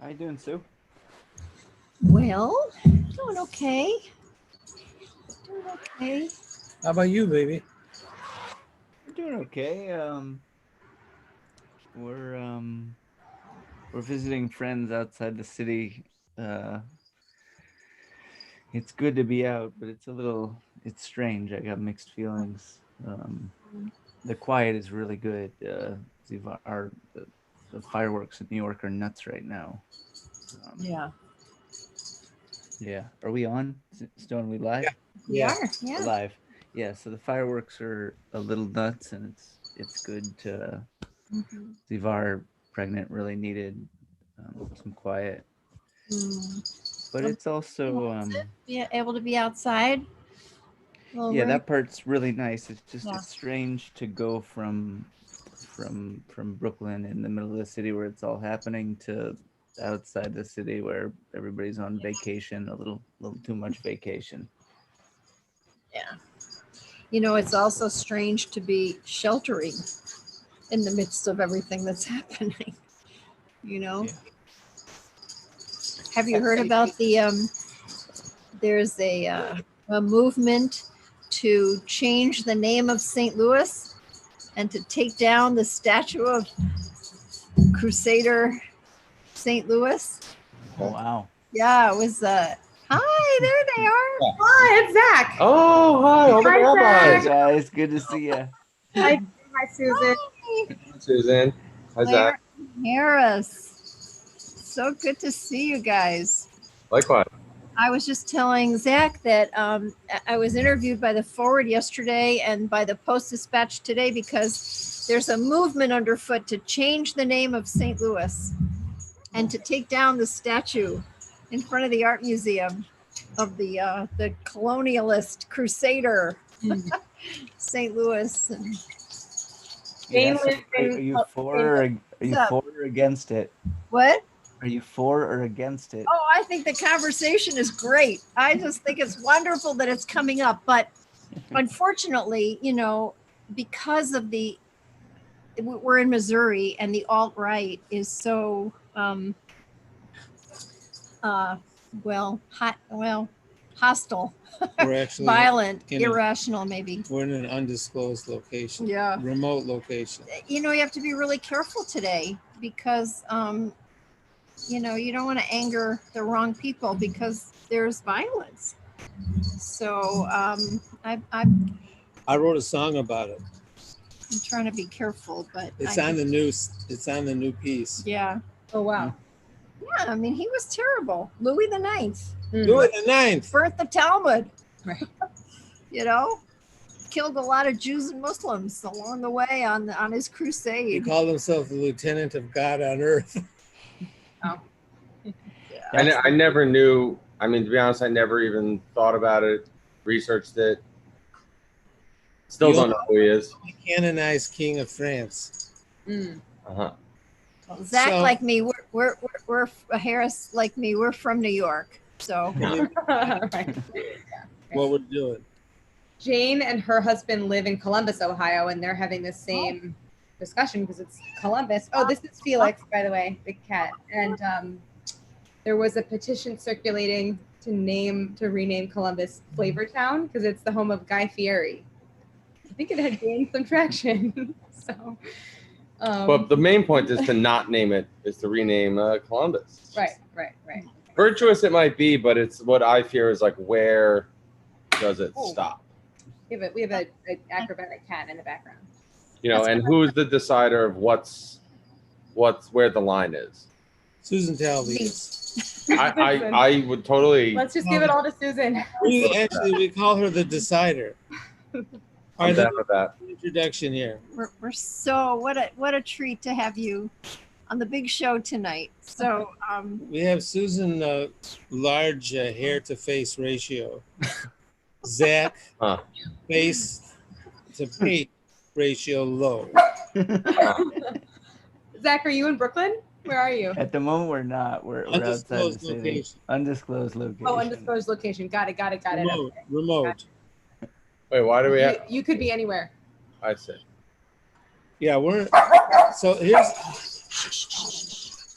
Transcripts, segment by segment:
How you doing, Sue? Well, doing okay. Doing okay. How about you, baby? We're doing okay. We're visiting friends outside the city. Uh, it's good to be out, but it's strange. I got mixed feelings. The quiet is really good. The fireworks in New York are nuts right now. Yeah. Yeah. Are we on? Stone, we live? We Yeah. are. Yeah. We're live. Yeah. So the fireworks are a little nuts, and it's good to. Mhm. Zivar pregnant really needed some quiet, but it's also Be able to be outside. yeah, Rain. that part's really nice. It's just Yeah. it's strange to go from Brooklyn in the middle of the city where it's all happening to outside the city where everybody's on vacation, a little too much vacation. Yeah. You know, it's also strange to be sheltering in the midst of everything that's happening. You know. Yeah. Have you heard about there's a movement to change the name of St. Louis and to take down the statue of Crusader St. Louis? Oh, wow. Yeah, it was hi, there they are. Hi, it's Zach. Oh, hi, all the Hi, rabbis. Hey guys, good to see you. Hi, Susan. Hi, Susan. Hi, Zach. Harris. So good to see you guys. Likewise. I was just telling Zach that I was interviewed by the Forward yesterday and by the Post-Dispatch today because there's a movement underfoot to change the name of St. Louis and to take down the statue in front of the art museum of the colonialist crusader St. Louis. And Jane Yeah, so lives in- are you for or against it? what? Are you for or against it? Oh, I think the conversation is great. I just think it's wonderful that it's coming up. But unfortunately, you know, because of we're in Missouri and the alt-right is so, hostile, We're actually violent, in a- irrational, maybe. we're in an undisclosed location. Yeah. Remote location. You know, you have to be really careful today because, you know, you don't want to anger the wrong people because there's violence. So I'm I wrote a song about it. trying to be careful, but It's on the news. It's on the new piece. yeah, Oh, wow. yeah. I mean, he was terrible. Louis the Ninth Louis the Ninth. burnt the Talmud. Right. You know, killed a lot of Jews and Muslims along the way on his He crusade. called himself the Lieutenant of God on Earth. I never knew, I mean, to be honest, I never even thought about it, researched it. Still don't know who he is. The canonized King of France. Mm. Uh-huh. Zach, So- like me, we're Harris, like me, we're from New York. So Right. What we're doing. Jane and her husband live in Columbus, Ohio, and they're having the same discussion because it's Columbus. Oh, this is Felix, by the way, big cat. And there was a petition circulating to rename Columbus Flavortown because it's the home of Guy Fieri. I think it had gained some traction. So, But the main point is to not name it, is to rename Columbus. right. Virtuous it might be, but it's what I fear is like, where does it Oh. stop? We have an acrobatic cat in the background. You know, and who's the decider of what's where the line is? Susan Talby. I would totally. Let's just give it all to Susan. We call her the decider. All I'm right, down with that. introduction here. we're so what a treat to have you on the big show tonight. So We have Susan, large hair to face ratio. Zach, Huh. face to pate ratio low. Zach, are you in Brooklyn? Where are you? At the moment, we're not. We're outside the Undisclosed city. location. Undisclosed location. Oh, undisclosed location. Got it. Remote. Wait, why do we have? You could be anywhere. I see. Yeah, so here's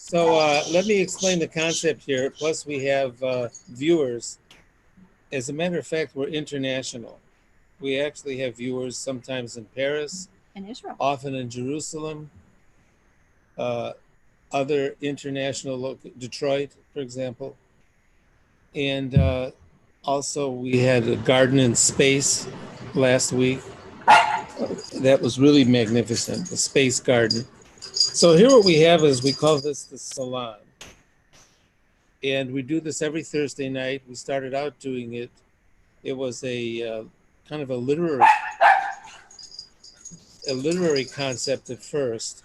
So let me explain the concept here. Plus, we have viewers. As a matter of fact, we're international. We actually have viewers sometimes in Paris, In Israel. often in Jerusalem, other international, Detroit, for example. And also, we had a garden in space last week. That was really magnificent, the space garden. So here what we have is we call this the salon. And we do this every Thursday night. We started out doing it. It was a kind of a literary concept at first.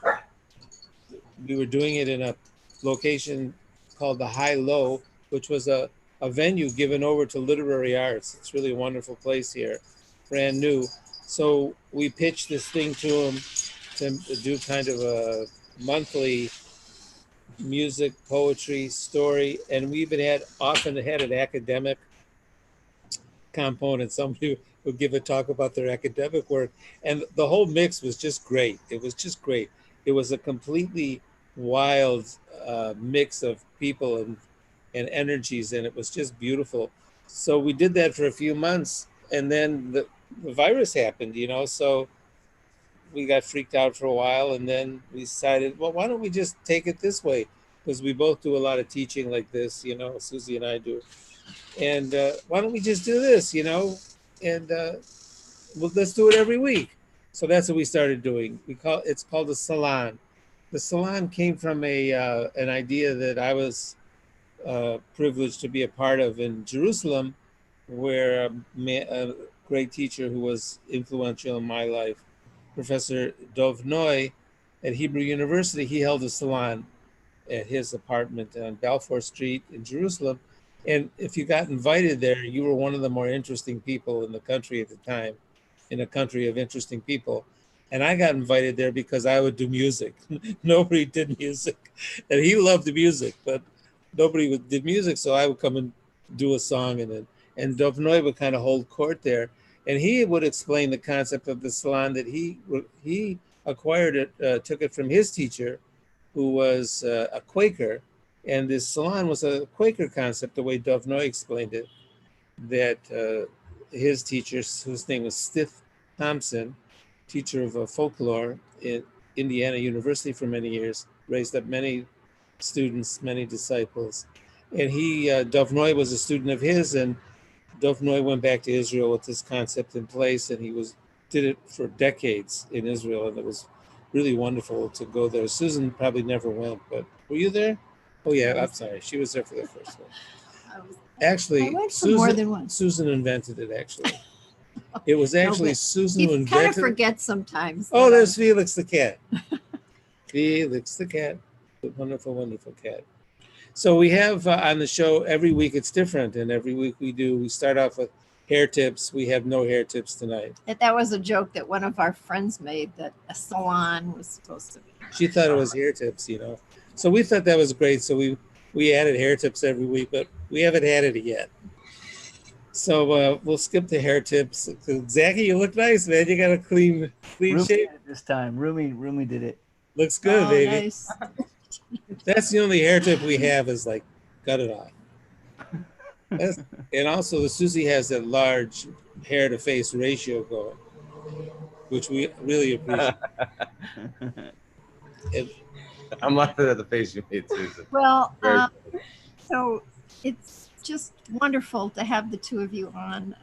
We were doing it in a location called the High Low, which was a venue given over to literary arts. It's really a wonderful place here, brand new. So we pitched this thing to them to do kind of a monthly music, poetry, story, and we even often had an academic component. Somebody would give a talk about their academic work, and the whole mix was just great. It was just great. It was a completely wild mix of people and energies, and it was just beautiful. So we did that for a few months, and then the virus happened, so we got freaked out for a while, and then we decided, well, why don't we just take it this way? Because we both do a lot of teaching like this, Susie and I do. And why don't we just do this, and well, let's do it every week. So that's what we started doing. It's called the salon. The salon came from an idea that I was privileged to be a part of in Jerusalem, where a great teacher who was influential in my life, Professor Dov Noy at Hebrew University, he held a salon at his apartment on Balfour Street in Jerusalem. And if you got invited there, you were one of the more interesting people in the country at the time, in a country of interesting people. And I got invited there because I would do music. Nobody did music. And he loved the music, but nobody did music. So I would come and do a song, and Dov Noy would kind of hold court there. And he would explain the concept of the salon that he acquired it, took it from his teacher, who was a Quaker. And this salon was a Quaker concept, the way Dov Noy explained it, that his teacher, whose name was Stith Thompson, teacher of folklore at Indiana University for many years, raised up many students, many disciples. And Dov Noy was a student of his, and Dov Noy went back to Israel with this concept in place, and he did it for decades in Israel, and it was really wonderful to go there. Susan probably never went, but were you there? Oh yeah, I'm sorry. She was there for the first one. Actually, I went for more than once. Susan invented it, actually. It was actually Susan who You invented kind of it. forget sometimes. Oh, there's Felix the cat. Felix the cat. The wonderful, wonderful cat. So we have on the show every week it's different, and every week we start off with hair tips. We have no hair tips tonight. That was a joke that one of our friends made, that a salon was supposed to be. She thought it was hair tips, So we thought that was great. So we added hair tips every week, but we haven't added it yet. So we'll skip the hair tips. Zachy, you look nice, man. You got a clean Rumi shape. did it this time. Rumi did it. Looks good, baby. Nice. That's the only hair tip we have is like cut it off. And also, Susie has that large hair to face ratio going, which we really appreciate. I'm laughing at the face you made, Susan. Well, Very so it's just wonderful to have the two of you on.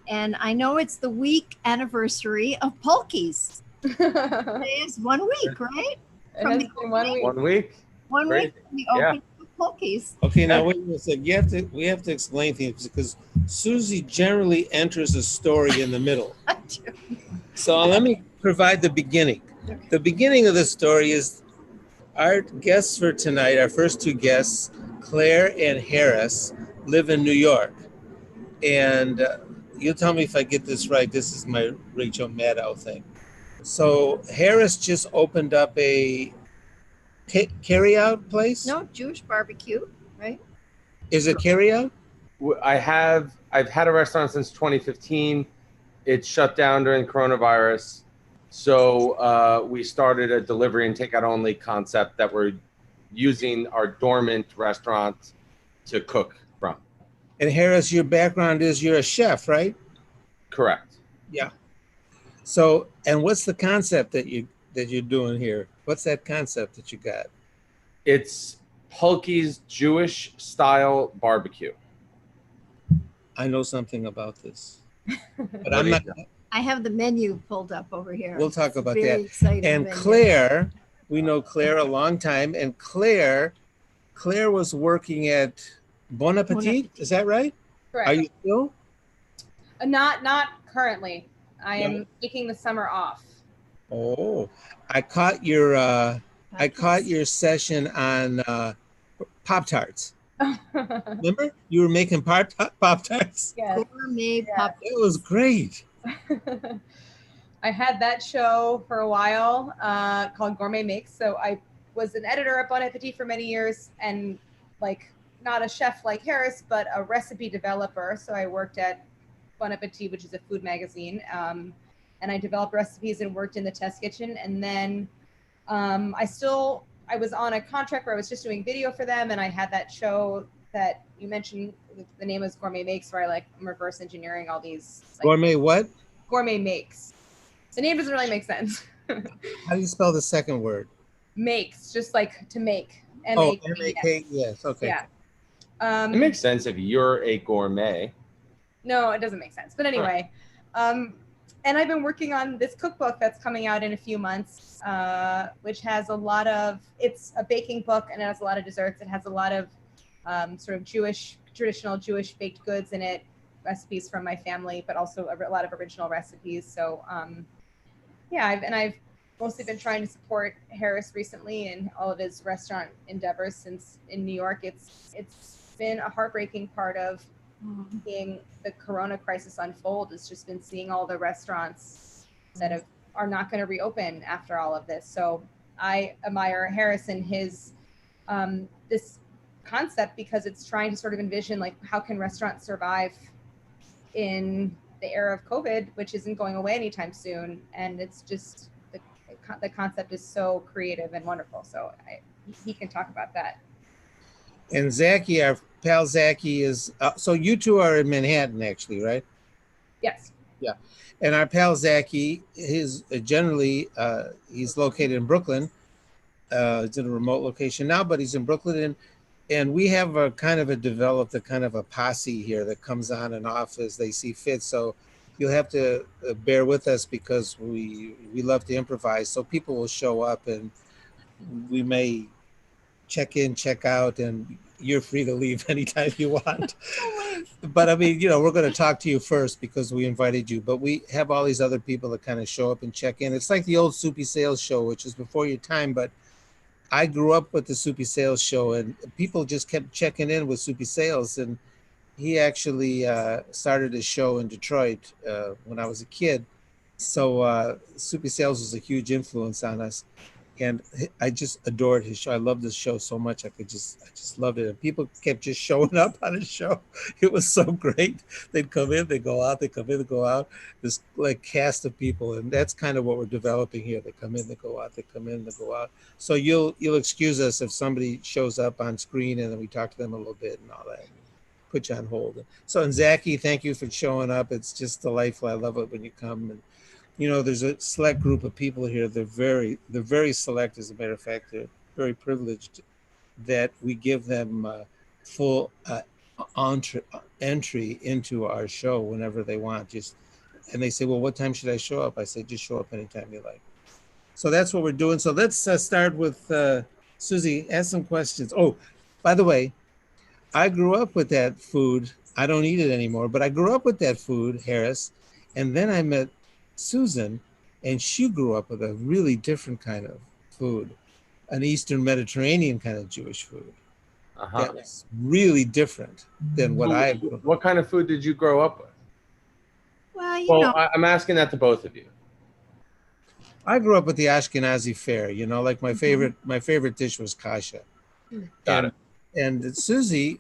And I know it's the week anniversary of Polkies. Today is 1 week, right? It has been 1 week. 1 week. 1 Great. week from the opening of Polkies. Okay, now wait a second. We have to explain things because Susie generally enters a story in the middle. So let me provide the beginning. The beginning of the story is our guests for tonight, our first two guests, Claire and Harris, live in New York. And you'll tell me if I get this right. This is my Rachel Maddow thing. So Harris just opened up a carry-out place? No, Jewish barbecue, right? Is it carry-out? I've had a restaurant since 2015. It shut down during coronavirus. So we started a delivery and takeout only concept that we're using our dormant restaurants to cook from. And Harris, your background is you're a chef, right? Correct. Yeah. So, and what's the concept that you're doing here? What's that concept that you got? It's Pulky's Jewish style barbecue. I know something about this, but What I'm do you not. know? I have the menu pulled up over here. We'll talk It's a about very that. exciting And menu. Claire, we know Claire a long time, and Claire was working at Bon Appetit. Bon Appetit. Is that right? Correct. Are you still? Not currently. I No. am taking the summer off. Oh, I caught your session on Pop-Tarts. Remember, you were making Pop-Tarts. Yes. Gourmet pop. It was great. I had that show for a while called Gourmet Makes. So I was an editor at Bon Appetit for many years, and like not a chef like Harris, but a recipe developer. So I worked at Bon Appetit, which is a food magazine, and I developed recipes and worked in the test kitchen. And then I was on a contract where I was just doing video for them, and I had that show that you mentioned. The name was Gourmet Makes, where I'm reverse engineering all these Gourmet what? Gourmet Makes. The name doesn't really make sense. How do you spell the second word? Makes, just like to make. Oh, M-A-K-E-S. M-A-K, yes, okay. Yeah. It makes sense if you're a gourmet. No, it doesn't make sense. But anyway, and I've been working on this cookbook that's coming out in a few months, which has it's a baking book, and it has a lot of desserts. It has a lot of sort of traditional Jewish baked goods in it, recipes from my family, but also a lot of original recipes. So I've mostly been trying to support Harris recently in all of his restaurant endeavors, since in New York, it's been a heartbreaking part of seeing the Corona crisis unfold. Has just been seeing all the restaurants that are not going to reopen after all of this. So I admire Harris and his this concept, because it's trying to sort of envision like how can restaurants survive in the era of COVID, which isn't going away anytime soon. And it's just the concept is so creative and wonderful. So he can talk about that. And Zachy, our pal Zachy is, so you two are in Manhattan actually, right? Yes. Yeah. And our pal Zachy, he's located in Brooklyn. It's in a remote location now, but he's in Brooklyn. And we have developed a kind of a posse here that comes on and off as they see fit. So you'll have to bear with us, because we love to improvise. So people will show up, and we may check in, check out, and you're free to leave anytime you want. But I mean, we're going to talk to you first because we invited you, but we have all these other people that kind of show up and check in. It's like the old Soupy Sales show, which is before your time, but I grew up with the Soupy Sales show, and people just kept checking in with Soupy Sales. And he actually started a show in Detroit when I was a kid. So Soupy Sales was a huge influence on us. And I just adored his show. I loved this show so much. I just loved it. And people kept just showing up on his show. It was so great. They'd come in, they go out, they come in, they go out. This like cast of people. And that's kind of what we're developing here. They come in, they go out, they come in, they go out. So you'll excuse us if somebody shows up on screen and then we talk to them a little bit and all that. Put you on hold. So, and Zachy, thank you for showing up. It's just delightful. I love it when you come. And there's a select group of people here. They're very select. As a matter of fact, they're very privileged that we give them full entry into our show whenever they want. And they say, well, what time should I show up? I say, just show up anytime you like. So that's what we're doing. So let's start with Susie. Ask some questions. Oh, by the way, I grew up with that food. I don't eat it anymore, but I grew up with that food, Harris. And then I met Susan, and she grew up with a really different kind of food, an Eastern Mediterranean kind of Jewish food. That was really different than what I grew up. What kind of food did you grow up with? Well, I'm asking that to both of you. I grew up with the Ashkenazi fare, like my favorite dish was kasha. Got it. And Susie,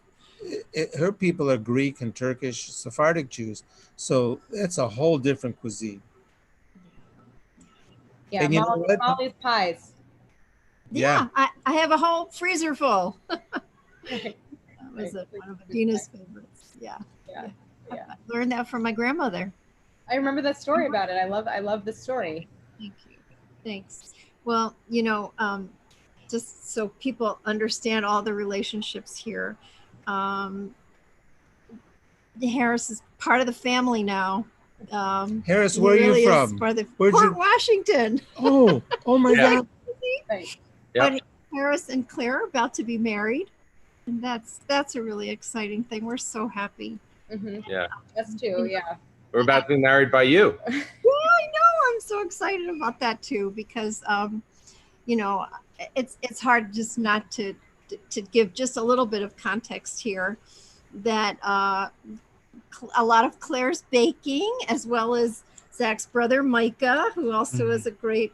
her people are Greek and Turkish, Sephardic Jews. So that's a whole different cuisine. Yeah, And you know what? Molly's pies. Yeah, I have a whole freezer full. Right. That was one of Adina's favorites. Yeah. Yeah. I learned that from my grandmother. I remember that story about it. I love the story. Thank you. Thanks. Well, just so people understand all the relationships here, Harris is part of the family now. Harris, he where are really you is from? part of the, Where'd Port you- Washington. Oh my Yeah. God. Right. Yep. But Harris and Claire are about to be married, and that's a really exciting thing. We're so happy. Yeah. Us too. Yeah. We're about to be married by you. Yeah, I know. I'm so excited about that too, because it's hard just not to give just a little bit of context here, that a lot of Claire's baking, as well as Zach's brother Micah, who also is a great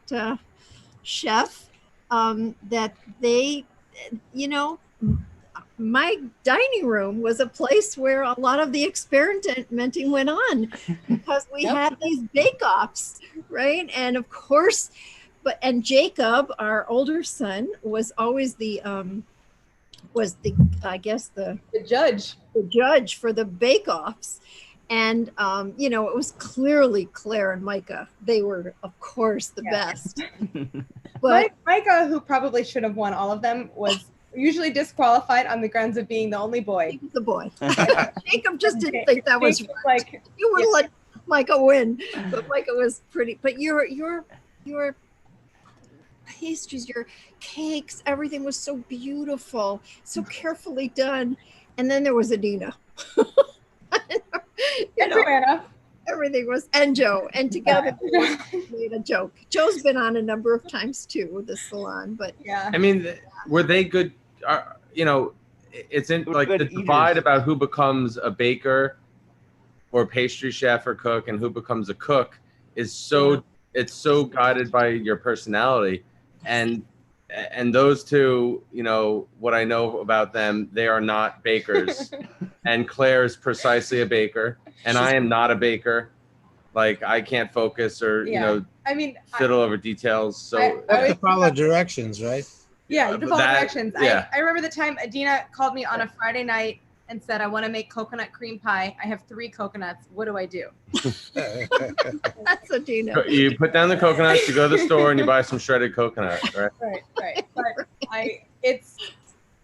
chef, that they, my dining room was a place where a lot of the experimenting went on, because we Yep. had these bake-offs, right? And of course, and Jacob, our older son, was always the I guess the judge for the bake-offs. And it was clearly Claire and Micah. They were, of course, the best. But Micah, who probably should have won all of them, was usually disqualified on the grounds of being the only boy. he was the boy. Jacob just didn't think that was Jacob, right. like, You would let Micah win, but Micah was pretty. But your pastries, your cakes, everything was so beautiful, so carefully done. And then there was Adina. and Joanna. Everything was, and Joe, and together they made a joke. Joe's been on a number of times too with the salon, but Yeah. I mean, were they good? It's in We're like good the divide eaters. about who becomes a baker or pastry chef or cook and who becomes a cook is so it's so guided by your personality, and those two, what I know about them, they are not bakers. And Claire is precisely a baker, and I am not a baker. Like, I can't focus or I mean, fiddle over details. So I You have to follow directions, right? yeah, you have to follow directions. Yeah. I remember the time Adina called me on a Friday night and said, I want to make coconut cream pie. I have 3 coconuts. What do I do? that's Adina. you put down the coconuts, you go to the store, and you buy some shredded coconut, right? Right. But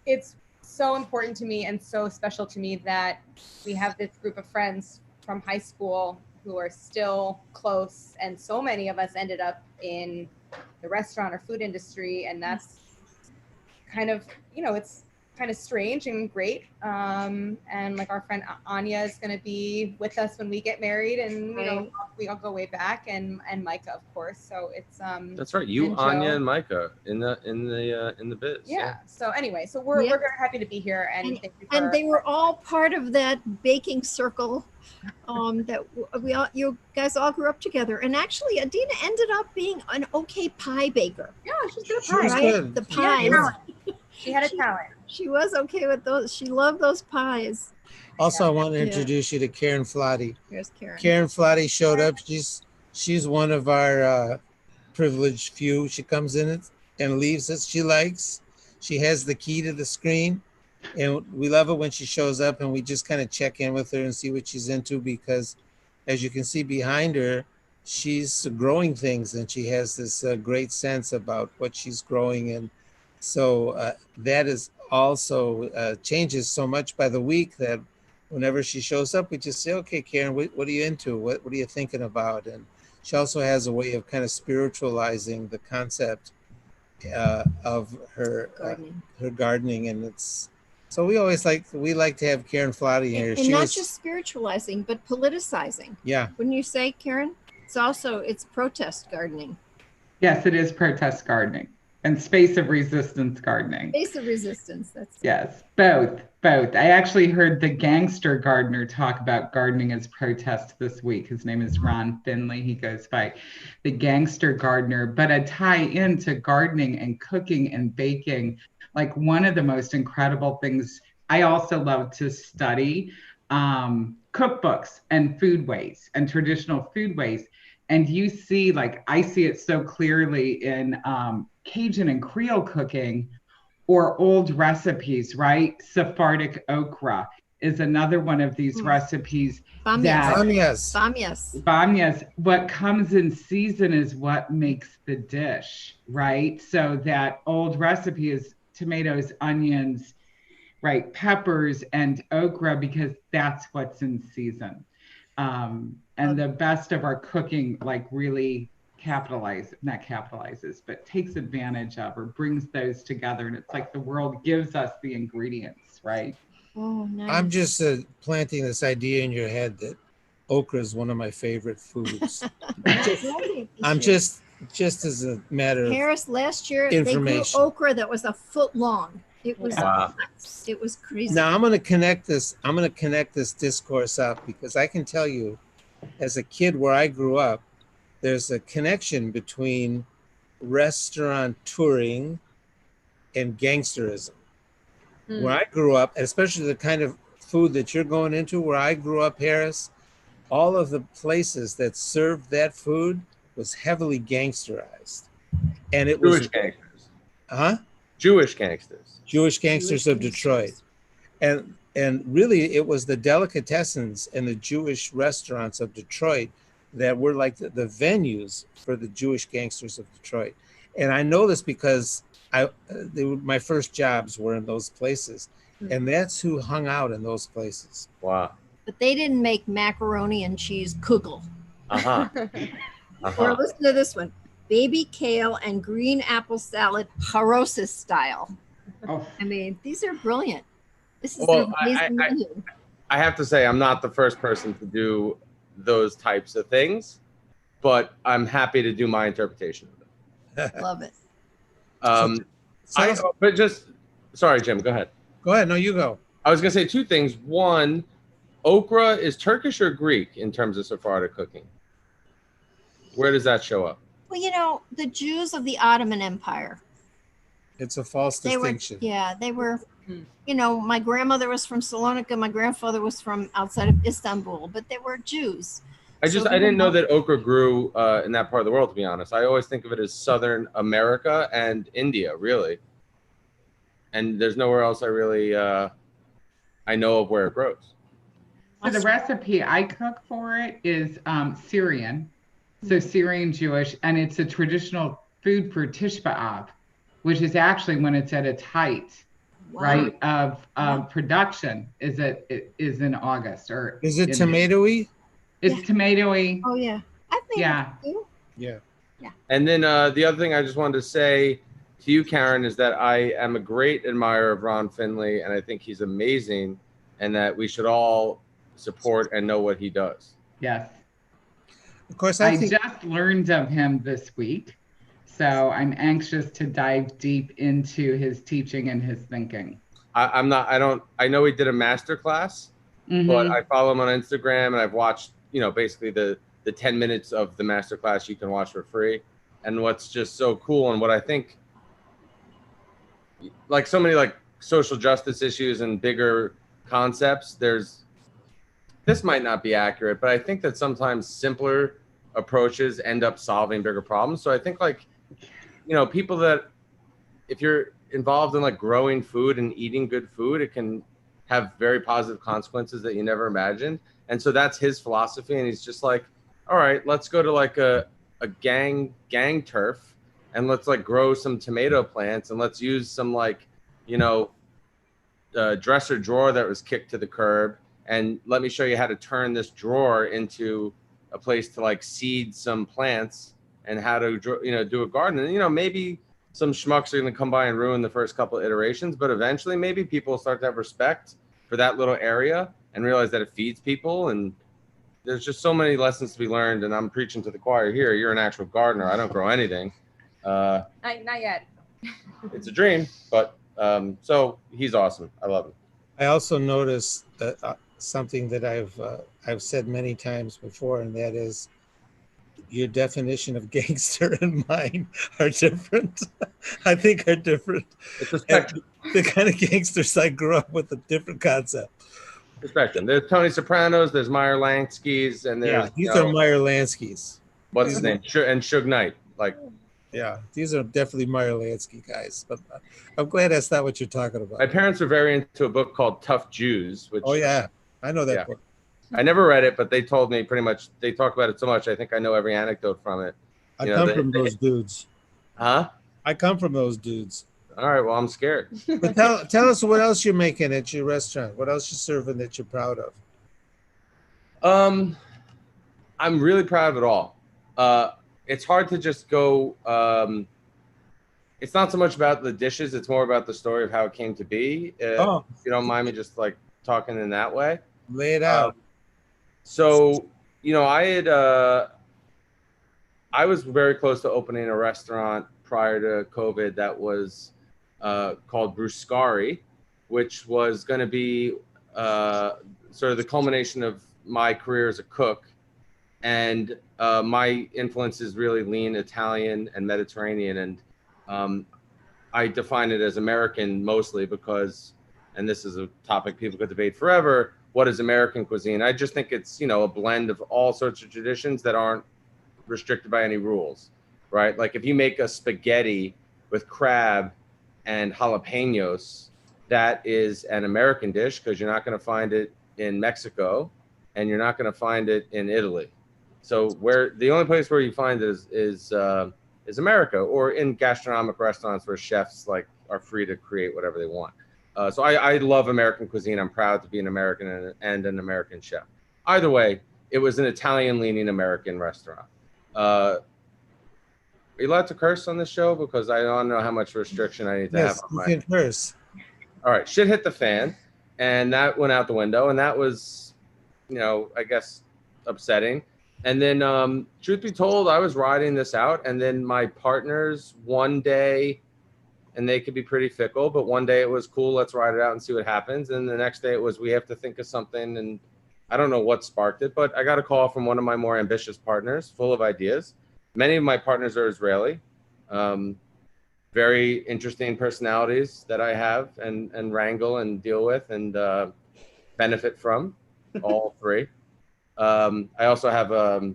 it's so important to me and so special to me that we have this group of friends from high school who are still close, and so many of us ended up in the restaurant or food industry, and that's kind of, it's kind of strange and great. And like our friend Anya is going to be with us when we get married, and we all go way back, and Micah, of course. So it's That's right. You, and Joe. Anya, and Micah in the biz. Yeah. So anyway, so we're very happy to be here, and thank you And they were all part of that baking circle that you guys all grew up together. And actually, Adina ended up being an okay pie baker. Yeah, she's good at She was pie. good. The She had pies. talent. She had a talent. She was okay with those. She loved those pies. Also, I want to introduce you to Karen Flotty. Here's Karen. Karen Flotty showed up. She's one of our privileged few. She comes in and leaves as she likes. She has the key to the screen, and we love it when she shows up, and we just kind of check in with her and see what she's into, because as you can see behind her, she's growing things, and she has this great sense about what she's growing. And so that is also changes so much by the week that whenever she shows up, we just say, okay, Karen, what are you into? What are you thinking about? And she also has a way of kind of spiritualizing the concept of her gardening. And it's, so we like to have Karen Flotty here. And not just spiritualizing, but politicizing. Yeah. Wouldn't you say, Karen? It's protest gardening. Yes, it is protest gardening and space of resistance gardening. Space of resistance. Yes, both. I actually heard the gangster gardener talk about gardening as protest this week. His name is Ron Finley. He goes by the gangster gardener, but a tie into gardening and cooking and baking. Like, one of the most incredible things, I also love to study cookbooks and foodways and traditional foodways. And you see, like, I see it so clearly in Cajun and Creole cooking or old recipes, right? Sephardic okra is another one of these recipes that bamyas, what comes in season is what makes the dish, right? So that old recipe is tomatoes, onions, right? Peppers and okra, because that's what's in season. And the best of our cooking, like, really not capitalizes, but takes advantage of or brings those together. And it's like the world gives us the ingredients, right? Oh, nice. I'm just planting this idea in your head that okra is one of my favorite foods. I'm just as a matter of Harris, last year they grew information. okra that was a foot long. It was Wow. it was crazy. Now I'm going to connect this discourse up, because I can tell you, as a kid where I grew up, there's a connection between restaurant touring and gangsterism. Where I grew up, especially the kind of food that you're going into, where I grew up, Harris, all of the places that served that food was heavily gangsterized. And it was Jewish gangsters. Huh? Jewish gangsters. Jewish gangsters of Detroit. And really, it was the delicatessens and the Jewish restaurants of Detroit that were like the venues for the Jewish gangsters of Detroit. And I know this because my first jobs were in those places, and that's who hung out in those places. Wow. But they didn't make macaroni and cheese kugel. Or listen to this one: baby kale and green apple salad, harosis style. Oh. I mean, these are brilliant. This is Well, an amazing menu. I have to say, I'm not the first person to do those types of things, but I'm happy to do my interpretation of it. Love it. But just, sorry, Jim, go ahead. Go ahead. No, you go. I was going to say two things. One, okra is Turkish or Greek in terms of Sephardic cooking? Where does that show up? Well, you know, the Jews of the Ottoman Empire. It's a false distinction. They were, you know, my grandmother was from Salonika. My grandfather was from outside of Istanbul, but they were Jews. I didn't know that okra grew in that part of the world, to be honest. I always think of it as Southern America and India, really. And there's nowhere else I know of where it grows. So the recipe I cook for it is Syrian, so Syrian Jewish, and it's a traditional food for Tish B'Av, which is actually when it's at its height, right, of production is in August. Or is it tomatoey? It's tomatoey. Oh yeah, I've made it too. Yeah. And then the other thing I just wanted to say to you, Karen, is that I am a great admirer of Ron Finley, and I think he's amazing, and that we should all support and know what he does. Yes. Of course, I just learned of him this week, so I'm anxious to dive deep into his teaching and his thinking. I know he did a master class, but I follow him on Instagram, and I've watched, basically the 10 minutes of the master class you can watch for free. And what's just so cool, and what I think, like so many like social justice issues and bigger concepts, this might not be accurate, but I think that sometimes simpler approaches end up solving bigger problems. So I think people that, if you're involved in like growing food and eating good food, it can have very positive consequences that you never imagined. And so that's his philosophy. And he's just like, all right, let's go to like a gang turf, and let's like grow some tomato plants, and let's use some dresser drawer that was kicked to the curb, and let me show you how to turn this drawer into a place to like seed some plants and how to do a garden. And maybe some schmucks are going to come by and ruin the first couple of iterations, but eventually maybe people start to have respect for that little area and realize that it feeds people. And there's just so many lessons to be learned. And I'm preaching to the choir here. You're an actual gardener. I don't grow anything. Not yet. It's a dream, but so he's awesome. I love him. I also noticed that something that I've said many times before, and that is your definition of gangster and mine are different. I think are different. It's a spectrum. The kind of gangsters I grew up with, a different concept. The spectrum. There's Tony Sopranos, there's Meyer Lansky's, and there's these are Meyer Lansky's. What's his name? And Suge Knight. Like, Yeah, these are definitely Meyer Lansky guys, but I'm glad that's not what you're talking about. my parents were very into a book called Tough Jews, which Oh yeah, I know that Yeah. book. I never read it, but they told me pretty much. They talk about it so much. I think I know every anecdote from it. I come from those dudes. Huh? I come from those dudes. All right. Well, I'm scared. But tell us what else you're making at your restaurant. What else you're serving that you're proud of? I'm really proud of it all. It's hard to just go. It's not so much about the dishes. It's more about the story of how it came to be. Oh. If you don't mind me just like talking in that way. Lay it out. So, I was very close to opening a restaurant prior to COVID that was called Bruscari, which was going to be sort of the culmination of my career as a cook. And my influence is really lean Italian and Mediterranean. And I define it as American mostly because, and this is a topic people could debate forever, what is American cuisine? I just think it's, a blend of all sorts of traditions that aren't restricted by any rules, right? Like if you make a spaghetti with crab and jalapenos, that is an American dish because you're not going to find it in Mexico and you're not going to find it in Italy. So where the only place where you find it is America, or in gastronomic restaurants where chefs like are free to create whatever they want. So I love American cuisine. I'm proud to be an American and an American chef. Either way, it was an Italian-leaning American restaurant. Are you allowed to curse on this show? Because I don't know how much restriction I need to have on you can curse. All right, shit hit the fan, and that went out the window, and that was, I guess, upsetting. And then, truth be told, I was riding this out, and then my partners one day, and they could be pretty fickle, but one day it was cool, let's ride it out and see what happens. And the next day it was, we have to think of something, and I don't know what sparked it, but I got a call from one of my more ambitious partners, full of ideas. Many of my partners are Israeli. Very interesting personalities that I have and wrangle and deal with and benefit from, all three. I also have a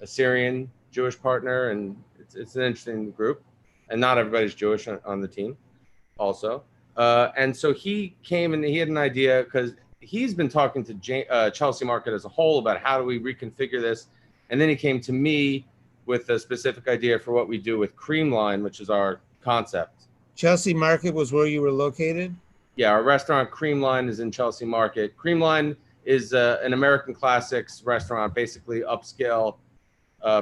Syrian Jewish partner, and it's an interesting group. And not everybody's Jewish on the team also. And so he came and he had an idea because he's been talking to Chelsea Market as a whole about how do we reconfigure this. And then he came to me with a specific idea for what we do with Creamline, which is our concept. Chelsea Market was where you were located? Yeah, our restaurant Creamline is in Chelsea Market. Creamline is an American classics restaurant, basically upscale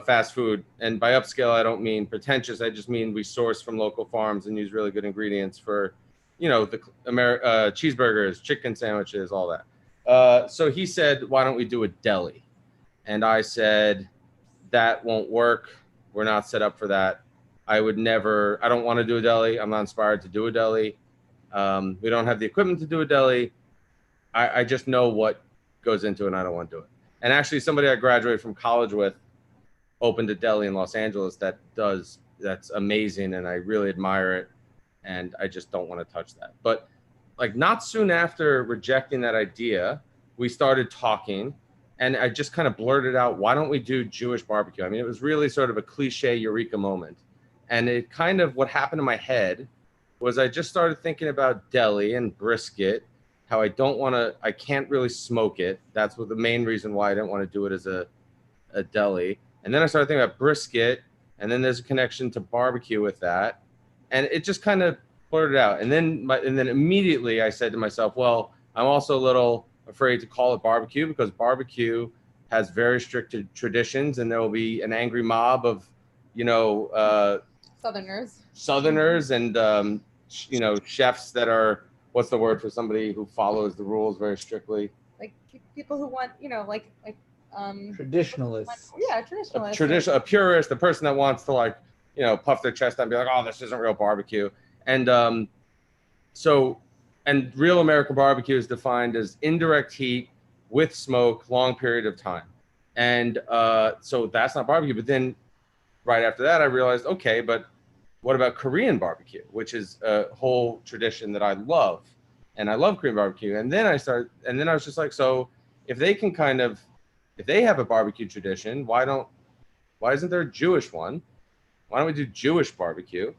fast food. And by upscale, I don't mean pretentious. I just mean we source from local farms and use really good ingredients for, the cheeseburgers, chicken sandwiches, all that. So he said, why don't we do a deli? And I said, that won't work. We're not set up for that. I don't want to do a deli. I'm not inspired to do a deli. We don't have the equipment to do a deli. I just know what goes into it and I don't want to do it. And actually somebody I graduated from college with opened a deli in Los Angeles that's amazing, and I really admire it, and I just don't want to touch that. But like not soon after rejecting that idea, we started talking, and I just kind of blurted out, why don't we do Jewish barbecue? I mean, it was really sort of a cliche eureka moment. And it kind of, what happened in my head was I just started thinking about deli and brisket, how I can't really smoke it. That's the main reason why I didn't want to do it as a deli. And then I started thinking about brisket, and then there's a connection to barbecue with that. And it just kind of blurted out. And then immediately I said to myself, well, I'm also a little afraid to call it barbecue because barbecue has very strict traditions, and there will be an angry mob of, Southerners and, chefs that are, what's the word for somebody who follows the rules very strictly? Like people who want, Traditionalists. Yeah, traditionalists. A purist, a person that wants to puff their chest out and be like, oh, this isn't real barbecue. And and real American barbecue is defined as indirect heat with smoke, long period of time. And so that's not barbecue. But then right after that, I realized, okay, but what about Korean barbecue, which is a whole tradition that I love. And I love Korean barbecue. And then I was just like, so if they have a barbecue tradition, why don't Why isn't there a Jewish one? Why don't we do Jewish barbecue?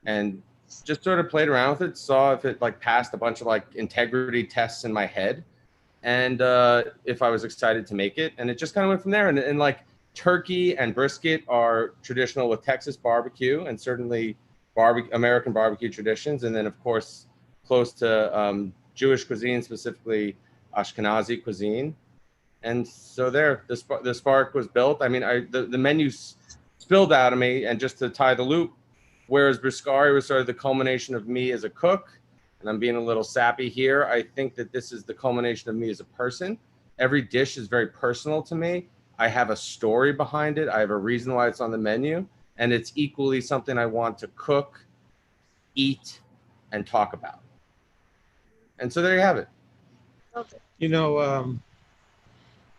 And just sort of played around with it, saw if it like passed a bunch of like integrity tests in my head, and if I was excited to make it. And it just kind of went from there. And like turkey and brisket are traditional with Texas barbecue and certainly American barbecue traditions. And then of course, close to Jewish cuisine, specifically Ashkenazi cuisine. And so there, the spark was built. I mean, the menu spilled out of me. And just to tie the loop, whereas Briscari was sort of the culmination of me as a cook, and I'm being a little sappy here, I think that this is the culmination of me as a person. Every dish is very personal to me. I have a story behind it. I have a reason why it's on the menu, and it's equally something I want to cook, eat, and talk about. And so there you have it. You know,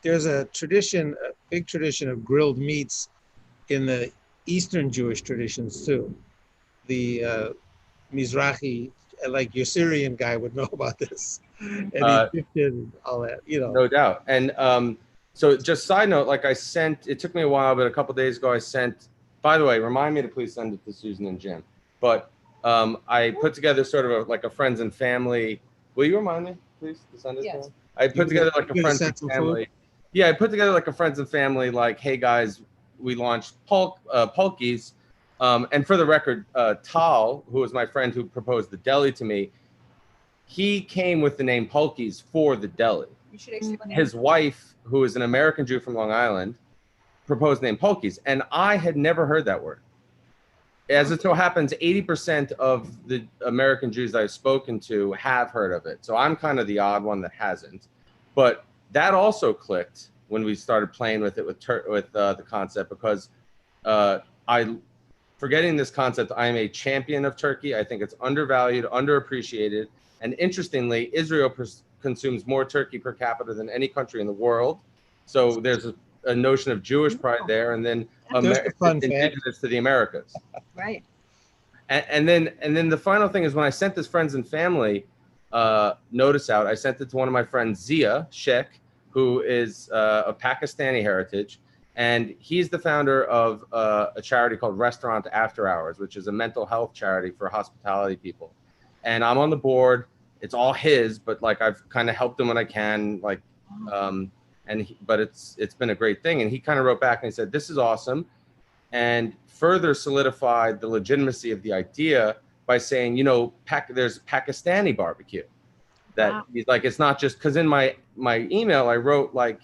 there's a tradition, a big tradition of grilled meats in the Eastern Jewish traditions too. The Mizrahi, like your Syrian guy would know about this, and Egyptian, all that, you know. No doubt. And so just side note, like I sent, it took me a while, but a couple days ago I sent, by the way, remind me to please send it to Susan and Jim. But I put together sort of like a friends and family. Will you remind me, please, to send it to them? I put together like a friends and family. Yeah, I put together like a friends and family, like, hey guys, we launched Pulkies. And for the record, Tal, who was my friend who proposed the deli to me, he came with the name Pulkies for the deli. You should explain. His wife, who is an American Jew from Long Island, proposed the name Pulkies. And I had never heard that word. As it so happens, 80% of the American Jews that I've spoken to have heard of it. So I'm kind of the odd one that hasn't. But that also clicked when we started playing with it with the concept, because forgetting this concept, I am a champion of turkey. I think it's undervalued, underappreciated. And interestingly, Israel consumes more turkey per capita than any country in the world. So there's a notion of Jewish pride there, and then indigenous to the Americas. Right. And then the final thing is, when I sent this friends and family notice out, I sent it to one of my friends, Zia Sheikh, who is of Pakistani heritage. And he's the founder of a charity called Restaurant After Hours, which is a mental health charity for hospitality people. And I'm on the board. It's all his, but like I've kind of helped him when I can, like, but it's been a great thing. And he kind of wrote back and he said, this is awesome. And further solidified the legitimacy of the idea by saying, you know, there's Pakistani barbecue. That he's like, it's not just, because in my email, I wrote like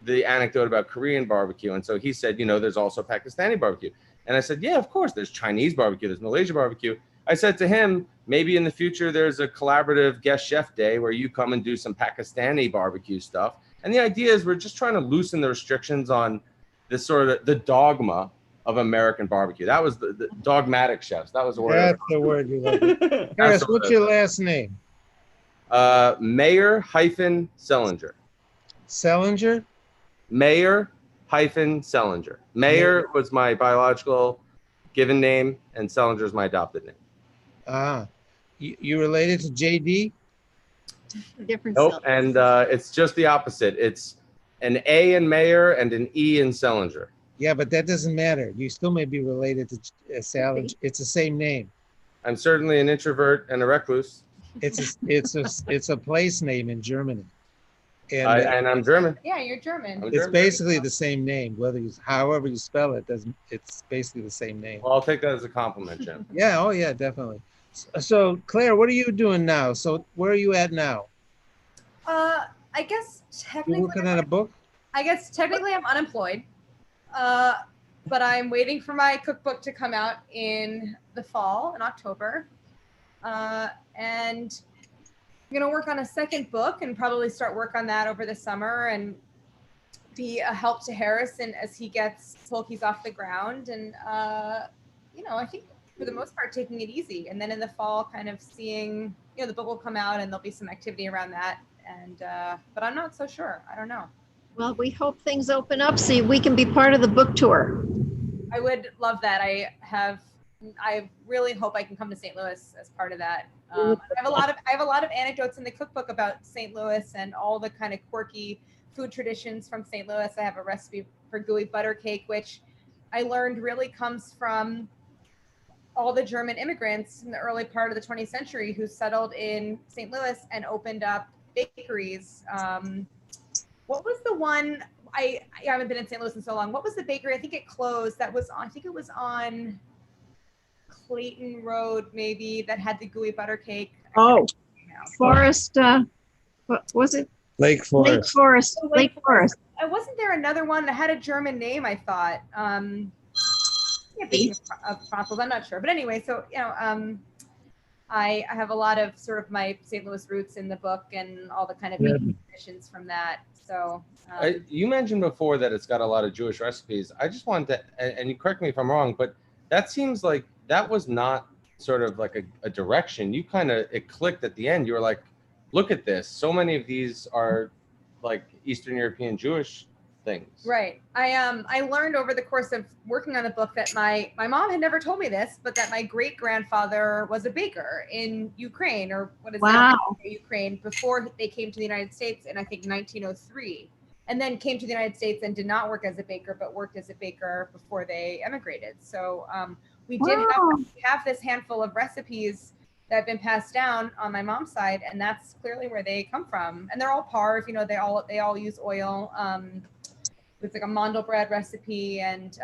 the anecdote about Korean barbecue. And so he said, you know, there's also Pakistani barbecue. And I said, yeah, of course, there's Chinese barbecue, there's Malaysia barbecue. I said to him, maybe in the future, there's a collaborative guest chef day where you come and do some Pakistani barbecue stuff. And the idea is we're just trying to loosen the restrictions on this sort of the dogma of American barbecue. That was the dogmatic chefs. That was the word. That's the word you like. Harris, what's your last name? Mayer-Sellinger. Sellinger? Mayer-Sellinger. Mayer was my biological given name, and Sellinger is my adopted name. Ah, you related to JD? Different. Nope, and it's just the opposite. It's an A in Mayer and an E in Sellinger. Yeah, but that doesn't matter. You still may be related to Sellinger. It's the same name. I'm certainly an introvert and a recluse. It's a place name in Germany. And I'm German. Yeah, you're German. It's basically the same name, however you spell it. It's basically the same name. Well, I'll take that as a compliment, Jim. Yeah. Oh, yeah, definitely. So, Claire, what are you doing now? So, where are you at now? I guess technically. You working on a book? I guess technically I'm unemployed, but I'm waiting for my cookbook to come out in the fall, in October, and I'm gonna work on a second book and probably start work on that over the summer and be a help to Harrison as he gets Pulkies off the ground. And you know, I think for the most part taking it easy. And then in the fall, kind of seeing, you know, the book will come out and there'll be some activity around that. And but I'm not so sure. I don't know. Well, we hope things open up so we can be part of the book tour. I would love that. I really hope I can come to St. Louis as part of that. I have a lot of anecdotes in the cookbook about St. Louis and all the kind of quirky food traditions from St. Louis. I have a recipe for gooey butter cake, which I learned really comes from all the German immigrants in the early part of the 20th century who settled in St. Louis and opened up bakeries. What was the one? I haven't been in St. Louis in so long. What was the bakery? I think it closed. That was on, I think it was on Clayton Road, maybe, that had the gooey butter cake. Oh, Forest, what was it? Lake Lake Forest. Forest, Oh, Lake Forest. Wasn't there another one that had a German name, I thought? Yeah, thinking of Frontals, I'm not sure. But anyway, so, you know, I have a lot of sort of my St. Louis roots in the book and all the kind of baking traditions from that. So you mentioned before that it's got a lot of Jewish recipes. I just wanted to, and you correct me if I'm wrong, but that seems like that was not sort of like a direction. You kind of, it clicked at the end. You were like, look at this. So many of these are like Eastern European Jewish things. Right. I learned over the course of working on the book that my mom had never told me this, but that my great grandfather was a baker in Ukraine, or what is now Ukraine, before they came to the United States in, I think, 1903, and then came to the United States and did not work as a baker, but worked as a baker before they emigrated. So we did have this handful of recipes that have been passed down on my mom's side, and that's clearly where they come from. And they're all parve, you know, they all use oil. It's like a mandel bread recipe and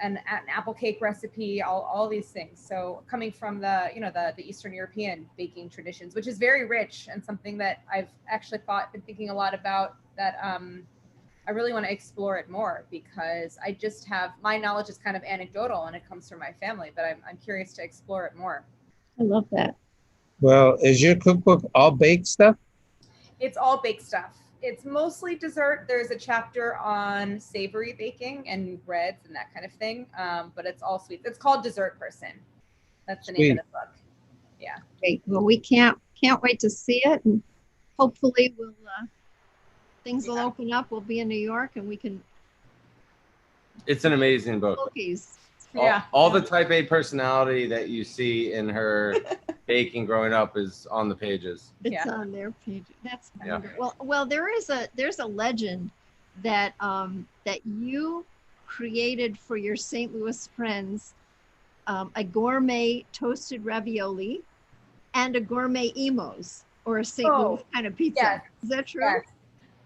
an apple cake recipe, all these things. So coming from the, you know, the Eastern European baking traditions, which is very rich and something that I've actually been thinking a lot about, that I really want to explore it more, because I just have, my knowledge is kind of anecdotal and it comes from my family, but I'm curious to explore it more. I love that. Well, is your cookbook all baked stuff? It's all baked stuff. It's mostly dessert. There's a chapter on savory baking and breads and that kind of thing, but it's all sweet. It's called Dessert Person. That's the name of the book. Yeah. Great. Well, we can't wait to see it, and hopefully we'll things will open up. We'll be in New York, and we can. It's an amazing book. Cookies. All the Type A personality that you see in her baking growing up is on the pages. It's on their page. That's wonderful. Well, there's a legend that that you created for your St. Louis friends, a gourmet toasted ravioli and a gourmet Emos, or a St. Louis kind of pizza. Yes. Is that true? Yes.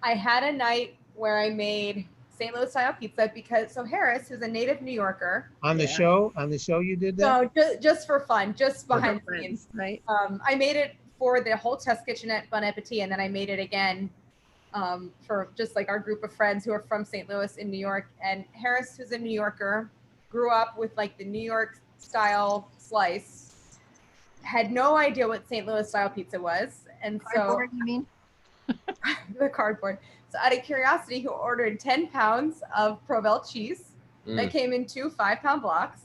I had a night where I made St. Louis style pizza, because Harris, who's a native New Yorker, on the show you did that? No, just for fun, just behind the scenes. Right. I made it for the whole test kitchenette Bon Appetit, and then I made it again for just like our group of friends who are from St. Louis in New York. And Harris, who's a New Yorker, grew up with like the New York style slice, had no idea what St. Louis style pizza was, and Cardboard, you mean? the cardboard. So out of curiosity, he ordered 10 pounds of Provel cheese that came in 2 5-pound blocks,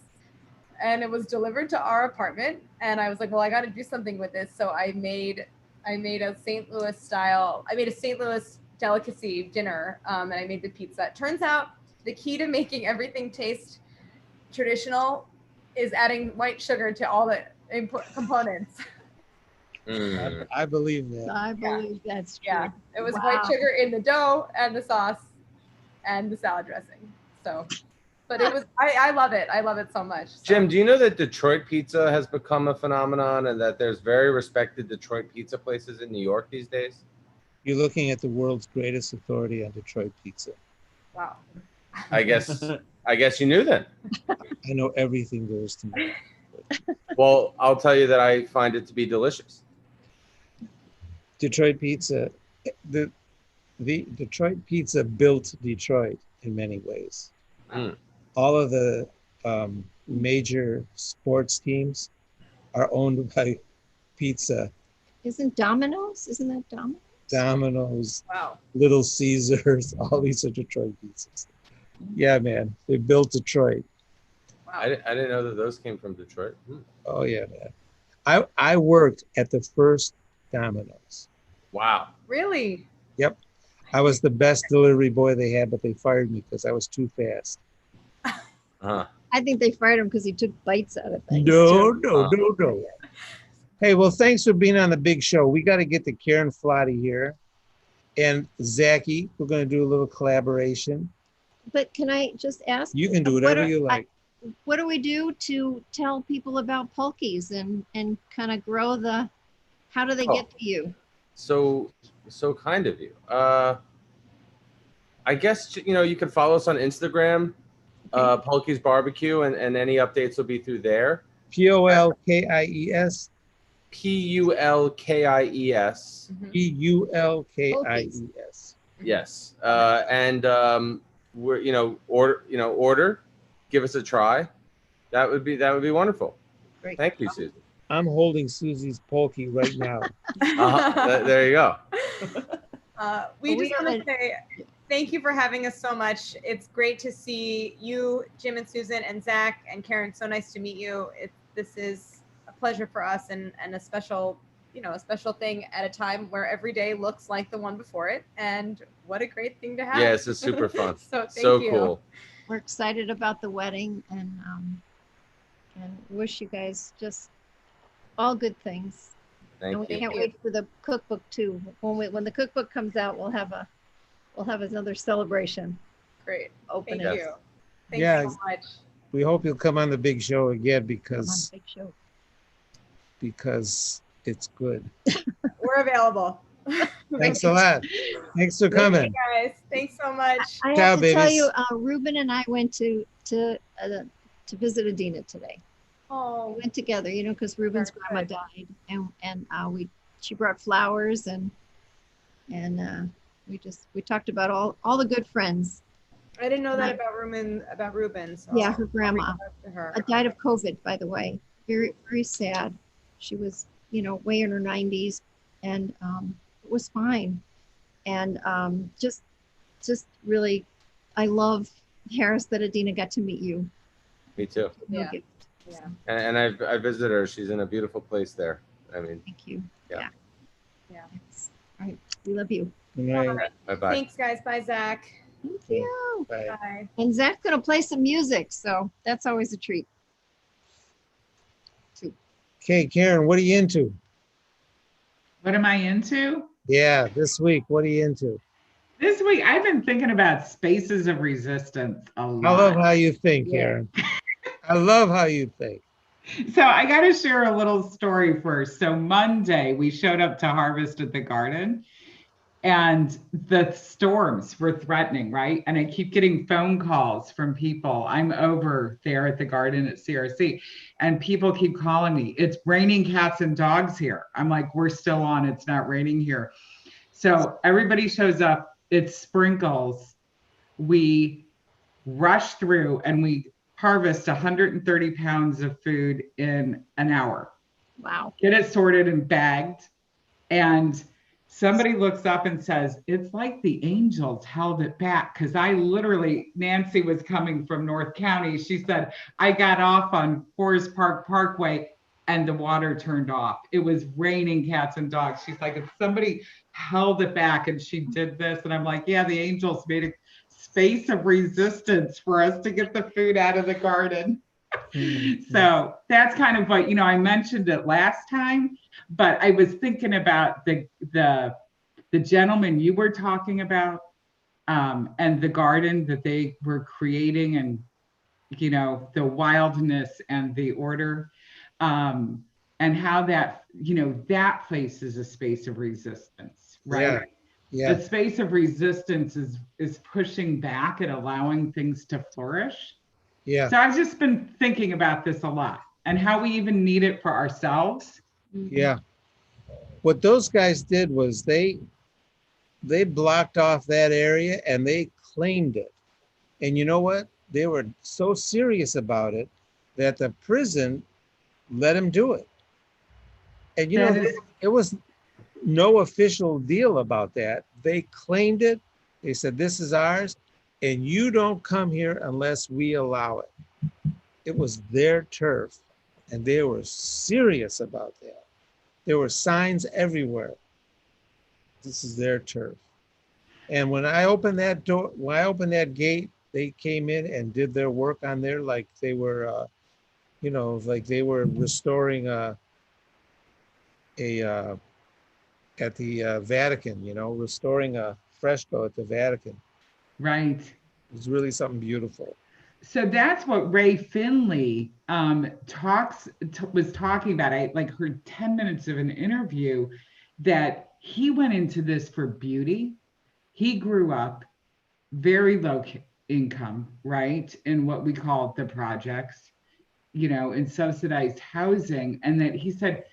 and it was delivered to our apartment. And I was like, well, I got to do something with this. So I made a St. Louis style, I made a St. Louis delicacy dinner, and I made the pizza. It turns out the key to making everything taste traditional is adding white sugar to all the components. I believe that. I believe that's true. Yeah, it was white sugar in the dough and the sauce and the salad dressing. So, but it was, I love it. I love it so much. So. Jim, do you know that Detroit pizza has become a phenomenon, and that there's very respected Detroit pizza places in New York these days? You're looking at the world's greatest authority on Detroit pizza. Wow. I guess you knew that. I know everything there is to know. Well, I'll tell you that I find it to be delicious. Detroit pizza, the Detroit pizza built Detroit in many ways. All of the major sports teams are owned by pizza. Isn't Domino's? Isn't that Domino's? Domino's, wow. Little Caesars, all these are Detroit pizzas. Yeah, man, they built Detroit. Wow. I didn't know that those came from Detroit. Oh yeah, man. I worked at the first Domino's. Wow. Really? Yep. I was the best delivery boy they had, but they fired me because I was too fast. I think they fired him because he took bites out of things. No. Hey, well, thanks for being on the big show. We got to get to Karen Flotty here. And Zachy, we're going to do a little collaboration. But can I just ask? You can do what whatever are- you like. What do we do to tell people about Polkies and kind of grow the? How do they Oh. get to you? So kind of you. I guess you can follow us on Instagram, Polky's Barbecue, and any updates will be through there. Polkies. Pulkies. Pulkies. Yes, and we're order, give us a try. That would be wonderful. Great. Thank you, Susan. I'm holding Susie's Polky right now. There you go. We We just want haven't- to say thank you for having us so much. It's great to see you, Jim and Susan and Zach and Karen. So nice to meet you. This is a pleasure for us and a special thing at a time where every day looks like the one before it. And what a great thing to have. Yeah, this is super fun. So thank you. Cool. We're excited about the wedding and wish you guys just all good things. And Thank we you. can't wait for the cookbook too. When the cookbook comes out, we'll have another celebration. Great. Open Thank it. you. Thanks Yeah. so much. We hope you'll come on the big show again Come on, because big show. it's good. We're available. Thanks a lot. Thanks for coming. Guys, thanks so much. I Ciao, have to tell babies. you, Ruben and I went to visit Adina today. Oh, We went together, because Ruben's Very grandma good. died, and she brought flowers and we talked about all the good friends. I didn't know that about Ruben. So Yeah, her I'll grandma. reach out to her. Died of COVID, by the way. Very, very sad. She was, way in her 90s, and it was fine. And just really, I love, Harris, that Adina got to meet you. Me too. No Yeah. gift. Yeah. And I visited her. She's in a beautiful place there. I mean, Thank you. Yeah. Yeah. Thanks. All right. We love you. Good All night. right. bye-bye. Thanks, guys. Bye, Zach. Thank you. Bye. Bye. And Zach's going to play some music, so that's always a treat. Okay, Karen, what are you into? What am I into? Yeah, this week, what are you into? This week, I've been thinking about spaces of resistance a lot. I love how you think, Yeah. Karen. I love how you think. So I got to share a little story first. So Monday, we showed up to harvest at the garden and the storms were threatening, right? And I keep getting phone calls from people. I'm over there at the garden at CRC and people keep calling me. It's raining cats and dogs here. I'm like, we're still on. It's not raining here. So everybody shows up. It sprinkles. We rush through and we harvest 130 pounds of food in an hour. Wow. Get it sorted and bagged. And somebody looks up and says, it's like the angels held it back. Because Nancy was coming from North County. She said, I got off on Forest Park Parkway and the water turned off. It was raining cats and dogs. She's like, if somebody held it back and she did this. And I'm like, yeah, the angels made a space of resistance for us to get the food out of the garden. So that's kind of what, I mentioned it last time, but I was thinking about the gentleman you were talking about and the garden that they were creating and, the wildness and the order and how that, that place is a space of resistance, right? Yeah. The space of resistance is pushing back and allowing things to flourish. Yeah. So I've just been thinking about this a lot and how we even need it for ourselves. Yeah. What those guys did was they blocked off that area and they claimed it. And you know what? They were so serious about it that the prison let them do it. And it was no official deal about that. They claimed it. They said, this is ours. And you don't come here unless we allow it. It was their turf. And they were serious about that. There were signs everywhere. This is their turf. And when I opened that door, when I opened that gate, they came in and did their work on there like they were, like they were restoring at the Vatican, restoring a fresco at the Vatican. Right. It was really something beautiful. So that's what Ray Finley was talking about. I like heard 10 minutes of an interview that he went into this for beauty. He grew up very low income, right? In what we call the projects, in subsidized housing. And that he said,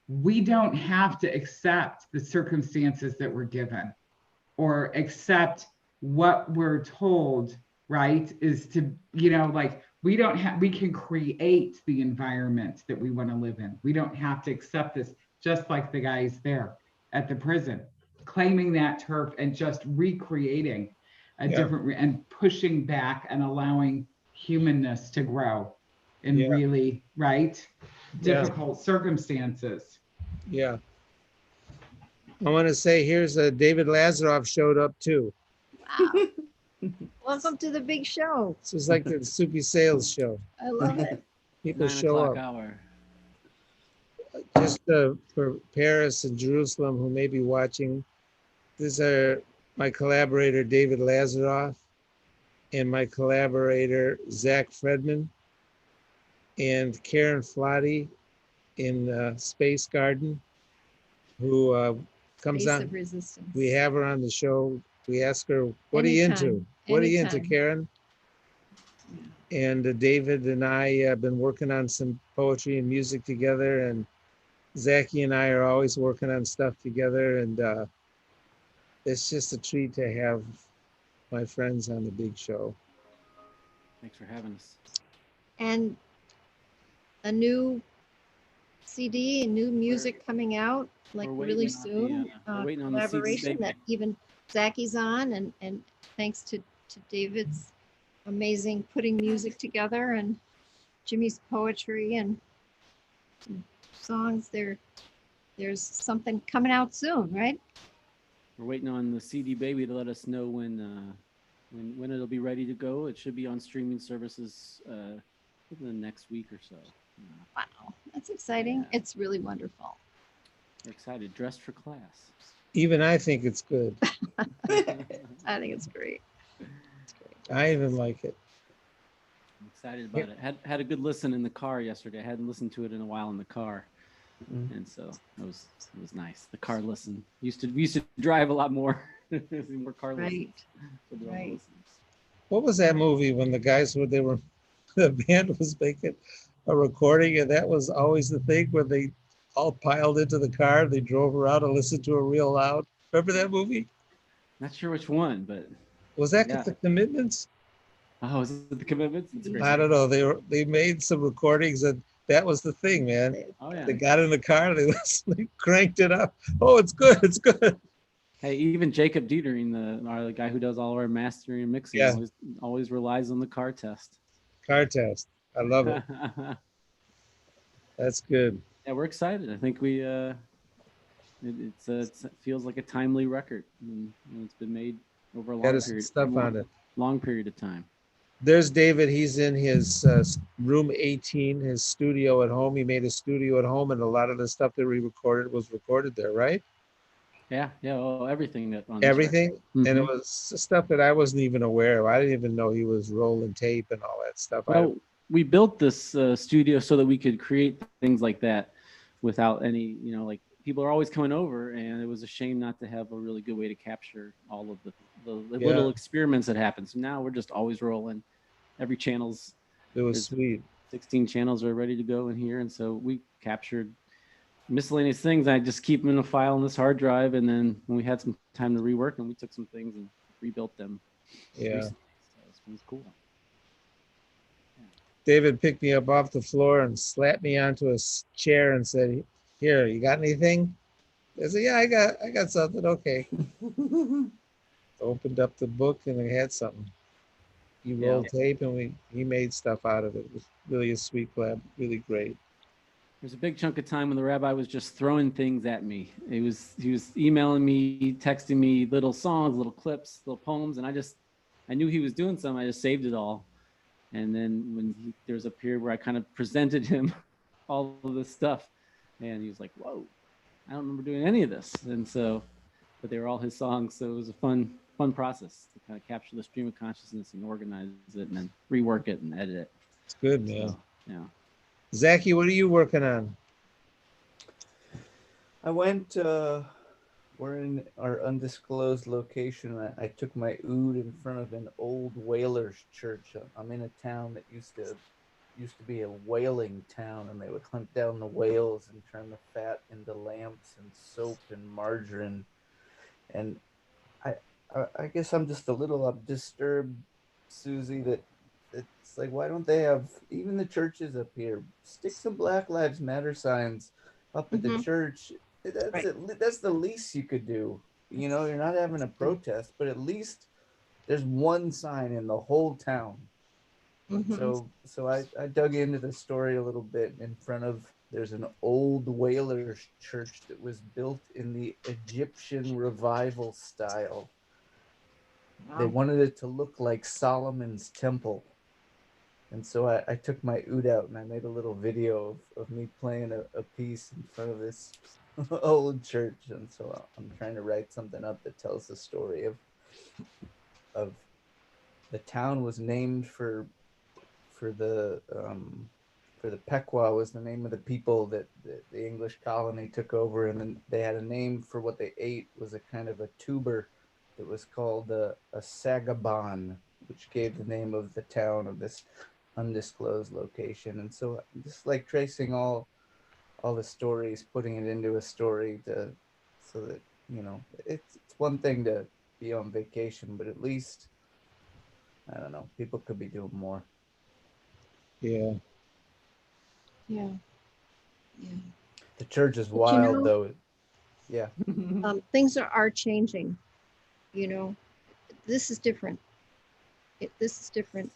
we don't have to accept the circumstances that we're given or accept what we're told, right? Is to, we can create the environment that we want to live in. We don't have to accept this, just like the guys there at the prison, claiming that turf and just recreating a different, and pushing back and allowing humanness to grow in really, right? Difficult circumstances. Yeah. I want to say here's David Lazaroff showed up too. Wow. Welcome to the big show. This is like the Soupy Sales show. I love it. People 9 show o'clock up. hour. Just for Paris and Jerusalem who may be watching, these are my collaborator David Lazaroff and my collaborator Zach Fredman and Karen Flotty in Space Garden, who comes Face on. of resistance. We have her on the show. We ask her, what are you into? Anytime. What are you into, Anytime. Karen? And David and I have been working on some poetry and music together, and Zachy and I are always working on stuff together, and it's just a treat to have my friends on the big show. Thanks for having us. And a new CD and new music coming out like we're really waiting on soon. the, we're waiting on the CD Collaboration baby. that even Zachy's on, and thanks to David's amazing putting music together and Jimmy's poetry and songs. There's something coming out soon, right? We're waiting on the CD baby to let us know when it'll be ready to go. It should be on streaming services within the next week or so. Wow, that's exciting. Yeah. It's really wonderful. We're excited. Dressed for class. Even I think it's good. I think it's great. I even like it. I'm excited about it. Had a good listen in the car yesterday. I hadn't listened to it in a while in the car, and so it was nice. The car listen. We used to drive a lot more. More car listens. Right. Right. What was that movie when the guys the band was making a recording, and that was always the thing when they all piled into the car, they drove around and listened to it real loud. Remember that movie? Not sure which one, but Was that Yeah. The Commitments? oh, is it the Commitments? It's great. I don't know. They made some recordings, and that was the thing, man. Oh yeah. They got in the car, they cranked it up. Oh, it's good, it's good. Hey, even Jacob Dietering, the guy who does all of our mastering and mixing, Yeah. always relies on the car test. Car test. I love it. That's good. Yeah, we're excited. I think we it feels like a timely record, and it's been made over a long period of time. There's David. He's in his room 18, his studio at home. He made a studio at home, and a lot of the stuff that we recorded was recorded there, right? Yeah. Oh, everything that on this Everything. record. And it Mhm. was stuff that I wasn't even aware of. I didn't even know he was rolling tape and all that stuff. Well, we built this studio so that we could create things like that without any, like people are always coming over, and it was a shame not to have a really good way to capture all of the little experiments that happen. So now we're just always rolling. Every channel's It was sweet. 16 channels are ready to go in here, and so we captured miscellaneous things. I just keep them in a file on this hard drive, and then when we had some time to rework them, we took some things and rebuilt them. Yeah. recently. So it was cool. David picked me up off the floor and slapped me onto a chair and said, "Here, you got anything?" I said, "Yeah, I got something." Okay. Opened up the book and I had something. He rolled tape and he made stuff out of it. It was really a sweet collab, really great. There's a big chunk of time when the rabbi was just throwing things at me. He was emailing me, texting me little songs, little clips, little poems, and I knew he was doing something. I just saved it all. And then when there was a period where I kind of presented him all of this stuff, and he was like, "Whoa, I don't remember doing any of this." And so, but they were all his songs, so it was a fun fun process to kind of capture the stream of consciousness and organize it and then rework it and edit it. It's good, man. So, yeah. Zachy, what are you working on? I went, we're in our undisclosed location. I took my oud in front of an old whalers church. I'm in a town that used to be a whaling town, and they would hunt down the whales and turn the fat into lamps and soap and margarine. And I guess I'm just a little disturbed, Susie, that it's like, why don't they have, even the churches up here, stick some Black Lives Matter signs up at the church? That's Right. it. That's the least you could do. You know, you're not having a protest, but at least there's one sign in the whole town. So I dug into the story a little bit. In front of, there's an old whalers church that was built in the Egyptian revival style. They wanted it to look like Solomon's temple. And so I took my oud out and I made a little video of me playing a piece in front of this old church. And so I'm trying to write something up that tells the story of the town was named for the Pequot was the name of the people that the English colony took over, and then they had a name for what they ate, was a kind of a tuber that was called a sagabon, which gave the name of the town of this undisclosed location. And so just like tracing all the stories, putting it into a story so that, you know, it's one thing to be on vacation, but at least, I don't know, people could be doing more. Yeah. Yeah. Yeah. The church is But wild, though. Yeah. Things are changing. You know, this is different. This is different.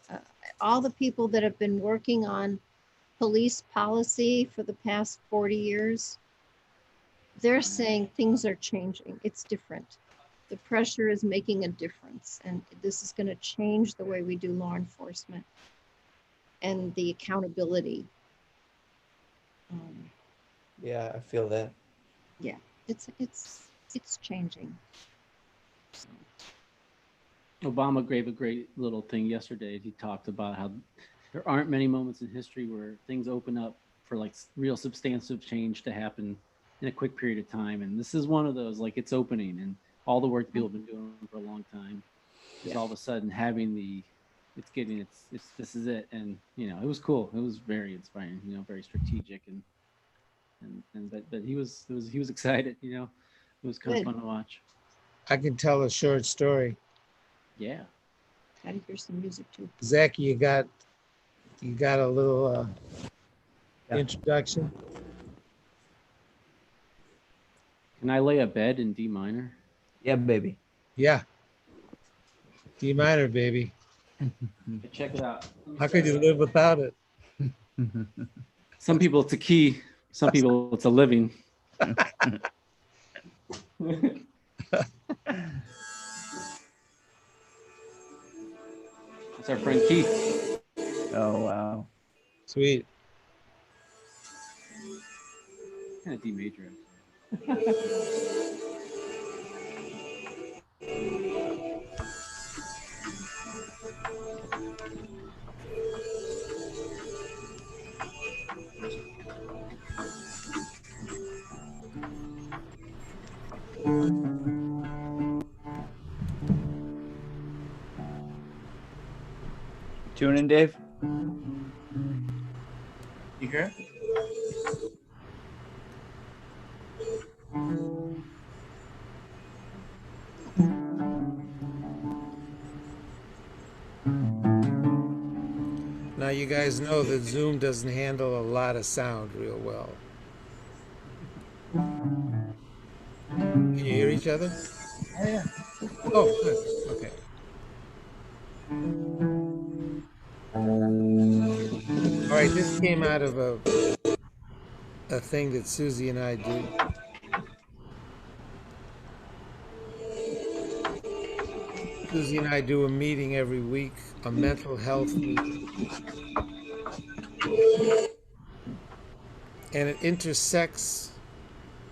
All the people that have been working on police policy for the past 40 years, they're saying things are changing. It's different. The pressure is making a difference, and this is going to change the way we do law enforcement and the accountability. Yeah, I feel that. Yeah, it's changing. Obama gave a great little thing yesterday. He talked about how there aren't many moments in history where things open up for like real substantive change to happen in a quick period of time. And this is one of those, like, it's opening, and all the work people have been doing for a long time is all of a sudden having this is it. And, you know, it was cool. It was very inspiring, you know, very strategic, but he was excited, you know. It was kind of fun to watch. I can tell a short story. Yeah. Gotta hear some music too. Zach, you got a little introduction? Can I lay a bed in D minor? Yeah, baby. Yeah. D minor, baby. Check it out. How could you live without it? Some people it's a key. Some people it's a living. That's our friend Keith. Oh, wow. Sweet. Kind of D major. Tune in, Dave. You hear it? Now you guys know that Zoom doesn't handle a lot of sound real well. Can you hear each other? Oh, yeah. Oh, good. Okay. All right, this came out of a thing that Susie and I do. Susie and I do a meeting every week, a mental health meeting. And it intersects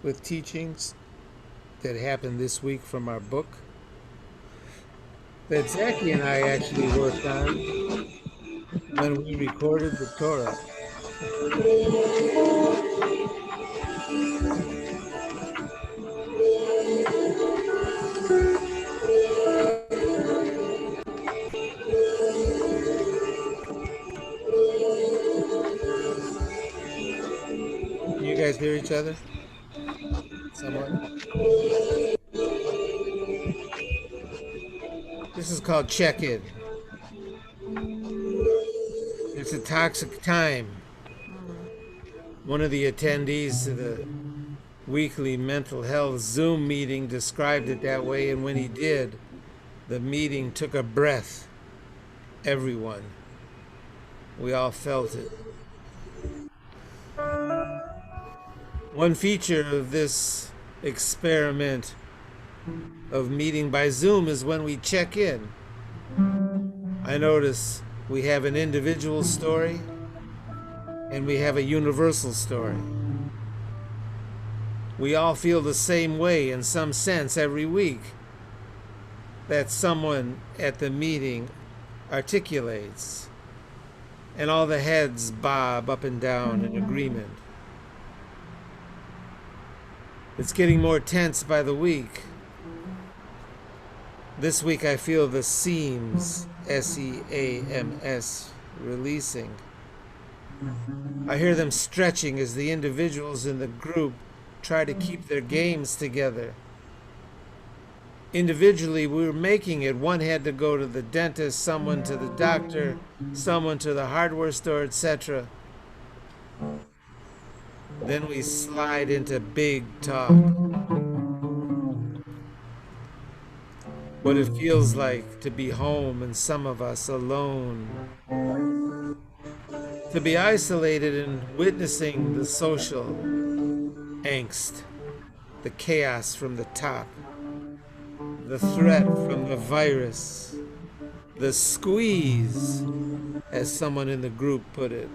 with teachings that happened this week from our book. that Zachy and I actually worked on when we recorded the Torah. Can you guys hear each other? Somewhat. This is called check-in. It's a toxic time. One of the attendees to the weekly mental health Zoom meeting described it that way, and when he did, the meeting took a breath. Everyone. We all felt it. One feature of this experiment of meeting by Zoom is when we check in. I notice we have an individual story and we have a universal story. We all feel the same way in some sense every week that someone at the meeting articulates, and all the heads bob up and down in agreement. It's getting more tense by the week. This week I feel the seams, S-E-A-M-S, releasing. I hear them stretching as the individuals in the group try to keep their games together. Individually, we were making it. One had to go to the dentist, someone to the doctor, someone to the hardware store, etc. Then we slide into big talk. What it feels like to be home and some of us alone. To be isolated and witnessing the social angst, the chaos from the top, the threat from the virus, the squeeze, as someone in the group put it.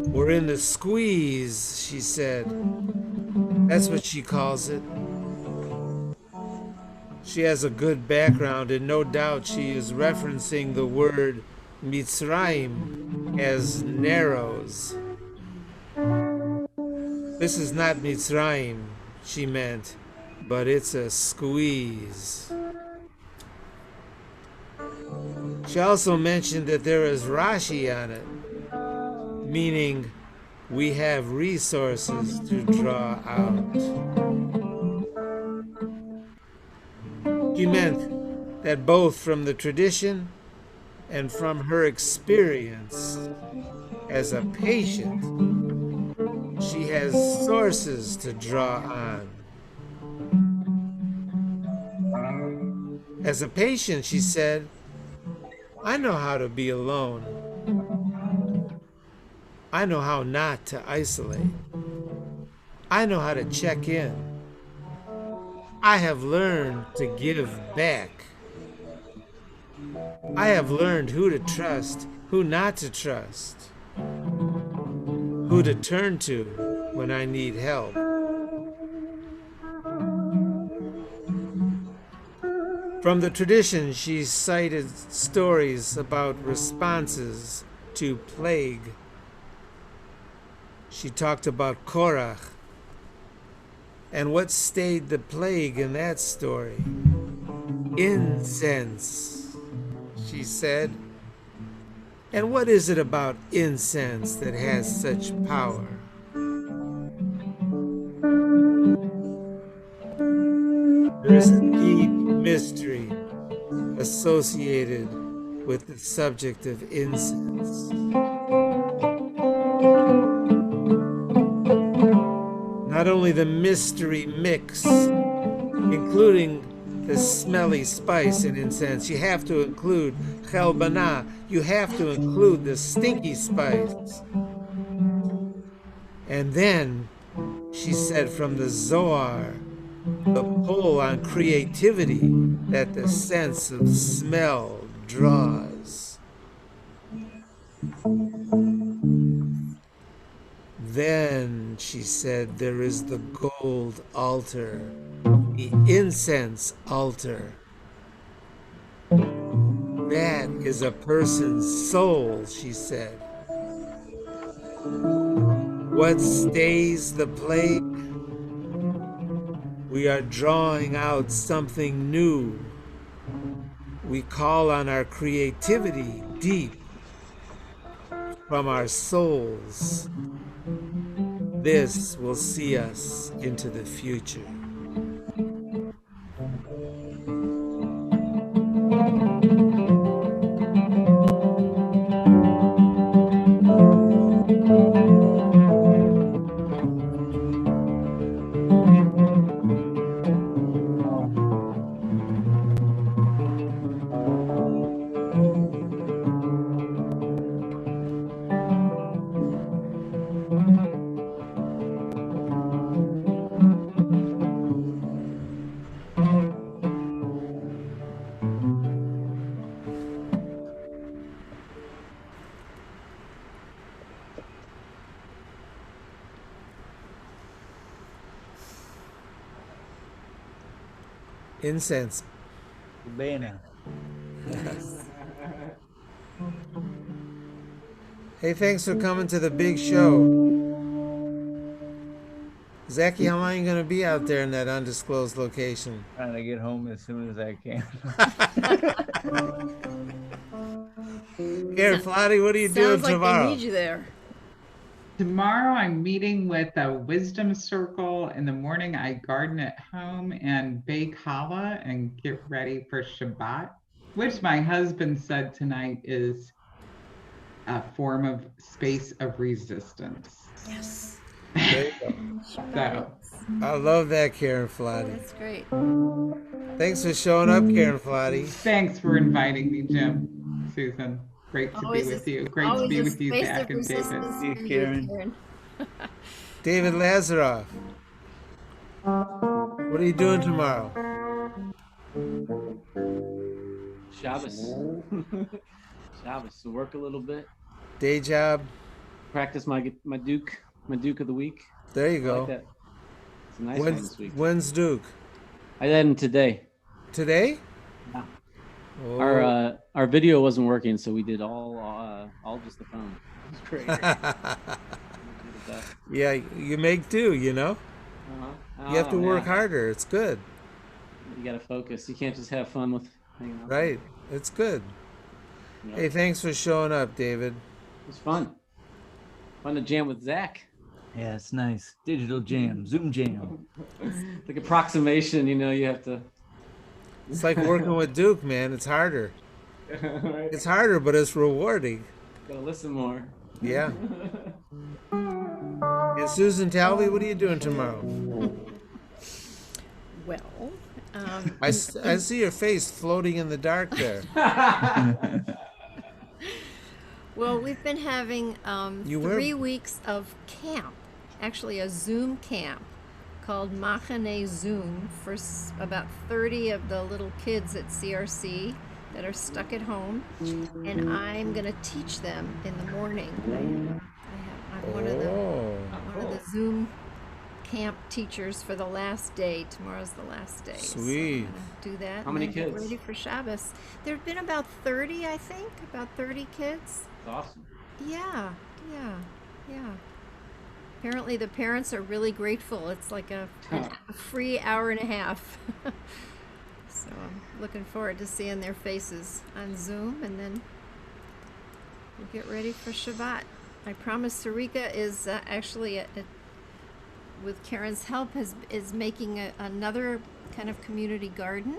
We're in the squeeze, she said. That's what she calls it. She has a good background, and no doubt she is referencing the word Mitzrayim as narrows. This is not Mitzrayim, she meant, but it's a squeeze. She also mentioned that there is Rashi on it, meaning we have resources to draw out. She meant that both from the tradition and from her experience as a patient, she has sources to draw on. As a patient, she said, I know how to be alone. I know how not to isolate. I know how to check in. I have learned to give back. I have learned who to trust, who not to trust, who to turn to when I need help. From the tradition, she cited stories about responses to plague. She talked about Korach and what stayed the plague in that story. Incense, she said. And what is it about incense that has such power? There is a deep mystery associated with the subject of incense. Not only the mystery mix, including the smelly spice in incense, you have to include chelbana, you have to include the stinky spice. And then, she said from the Zohar, the pull on creativity that the sense of smell draws. Then, she said, there is the gold altar the incense altar. That is a person's soul, she said. What stays the plague? We are drawing out something new. We call on our creativity deep from our souls. This will see us into the future. Incense. Bena. Hey, thanks for coming to the big show. Zachy, how long are you going to be out there in that undisclosed location? Trying to get home as soon as I can. Here, Flotty, what are you doing Sounds like tomorrow? they need you there. Tomorrow I'm meeting with a wisdom circle. In the morning, I garden at home and bake challah and get ready for Shabbat, which my husband said tonight is a form of space of resistance. Yes. There you go. So I love that, Karen Flotty. That's great. Thanks for showing up, Karen Flotty. thanks for inviting me, Jim, Susan. Great to Always be a- with you. Great to Always be a with you, space Zach of and David. resistance See you, for you, Karen. David Lazaroff, what are you doing tomorrow? Shabbos. Shabbos. So work a little bit. Day job? Practice my Duke of the week. There you I go. like that. It's a nice one this week. When's Duke? I had him today. Today? Yeah. Oh. Our video wasn't working, so we did all just the phone. It was great. Yeah, you make do, you know? Uh-huh. You have to Oh, work yeah. harder. It's good. You gotta focus. You can't just have fun with hanging out. Right. It's good. Yeah. Hey, thanks for showing up, David. It was fun. Fun to jam with Zach. Yeah, it's nice. Digital jam, Zoom jam. Like approximation, you have to. It's like working with Duke, man. It's harder. Right? It's harder, but it's rewarding. Gotta listen more. Yeah. And Susan Talby, what are you doing tomorrow? Well, I see your face floating in the dark there. well, we've been having You were- 3 weeks of camp, actually a Zoom camp called Machane Zoom for about 30 of the little kids at CRC that are stuck at home, and I'm going to teach them in the morning. I'm one of the Zoom camp teachers for the last day. Tomorrow's the last day. So I'm Sweet. gonna do that. How and many then get kids? ready for Shabbos. There've been about 30, I think, about 30 kids. It's awesome. Yeah. Apparently the parents are really grateful. It's like a free hour and a half. So I'm looking forward to seeing their faces on Zoom, and then we'll get ready for Shabbat. I promise Sarika is actually, with Karen's help, is making another kind of community garden.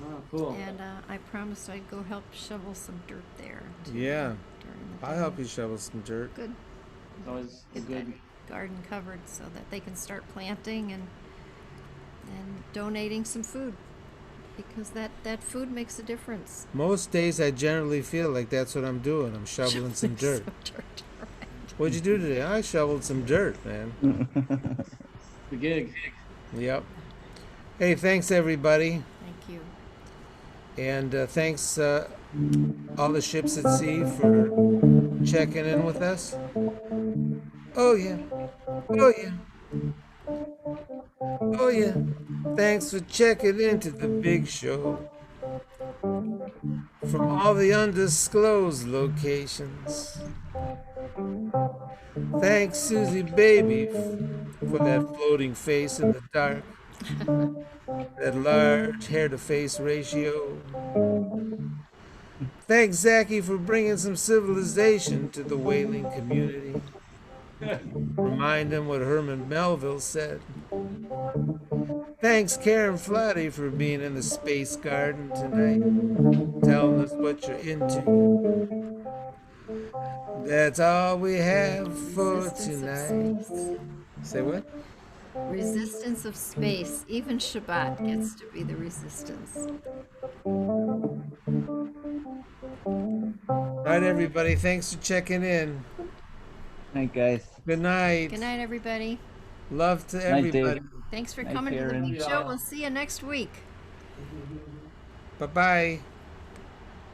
Oh, cool. And I promised I'd go help shovel some dirt there. too, Yeah. during the I'll day. help you shovel some dirt. Good. It's always a Get good. that garden covered so that they can start planting and donating some food, because that food makes a difference. Most days I generally feel like that's what I'm doing. I'm shoveling some dirt. Right. What'd you do today? I shoveled some dirt, man. The gig. Yep. Hey, thanks everybody. Thank you. And thanks all the ships at sea for checking in with us. Oh yeah. Oh yeah. Oh yeah. Thanks for checking into the big show. From all the undisclosed locations. Thanks, Susie Baby, for that floating face in the dark. That large hair to face ratio. Thanks, Zachy, for bringing some civilization to the whaling community. Remind them what Herman Melville said. Thanks, Karen Flatty, for being in the space garden tonight, telling us what you're into. That's all we have for Resistance of tonight. space. Say what? Resistance of space. Even Shabbat gets to be the resistance. All right, everybody. Thanks for checking in. Night, guys. Good night. Good night, everybody. Love to Night, Dave. everybody. Thanks for Night, coming to the Karen. big show. We'll see you next week. Bye bye.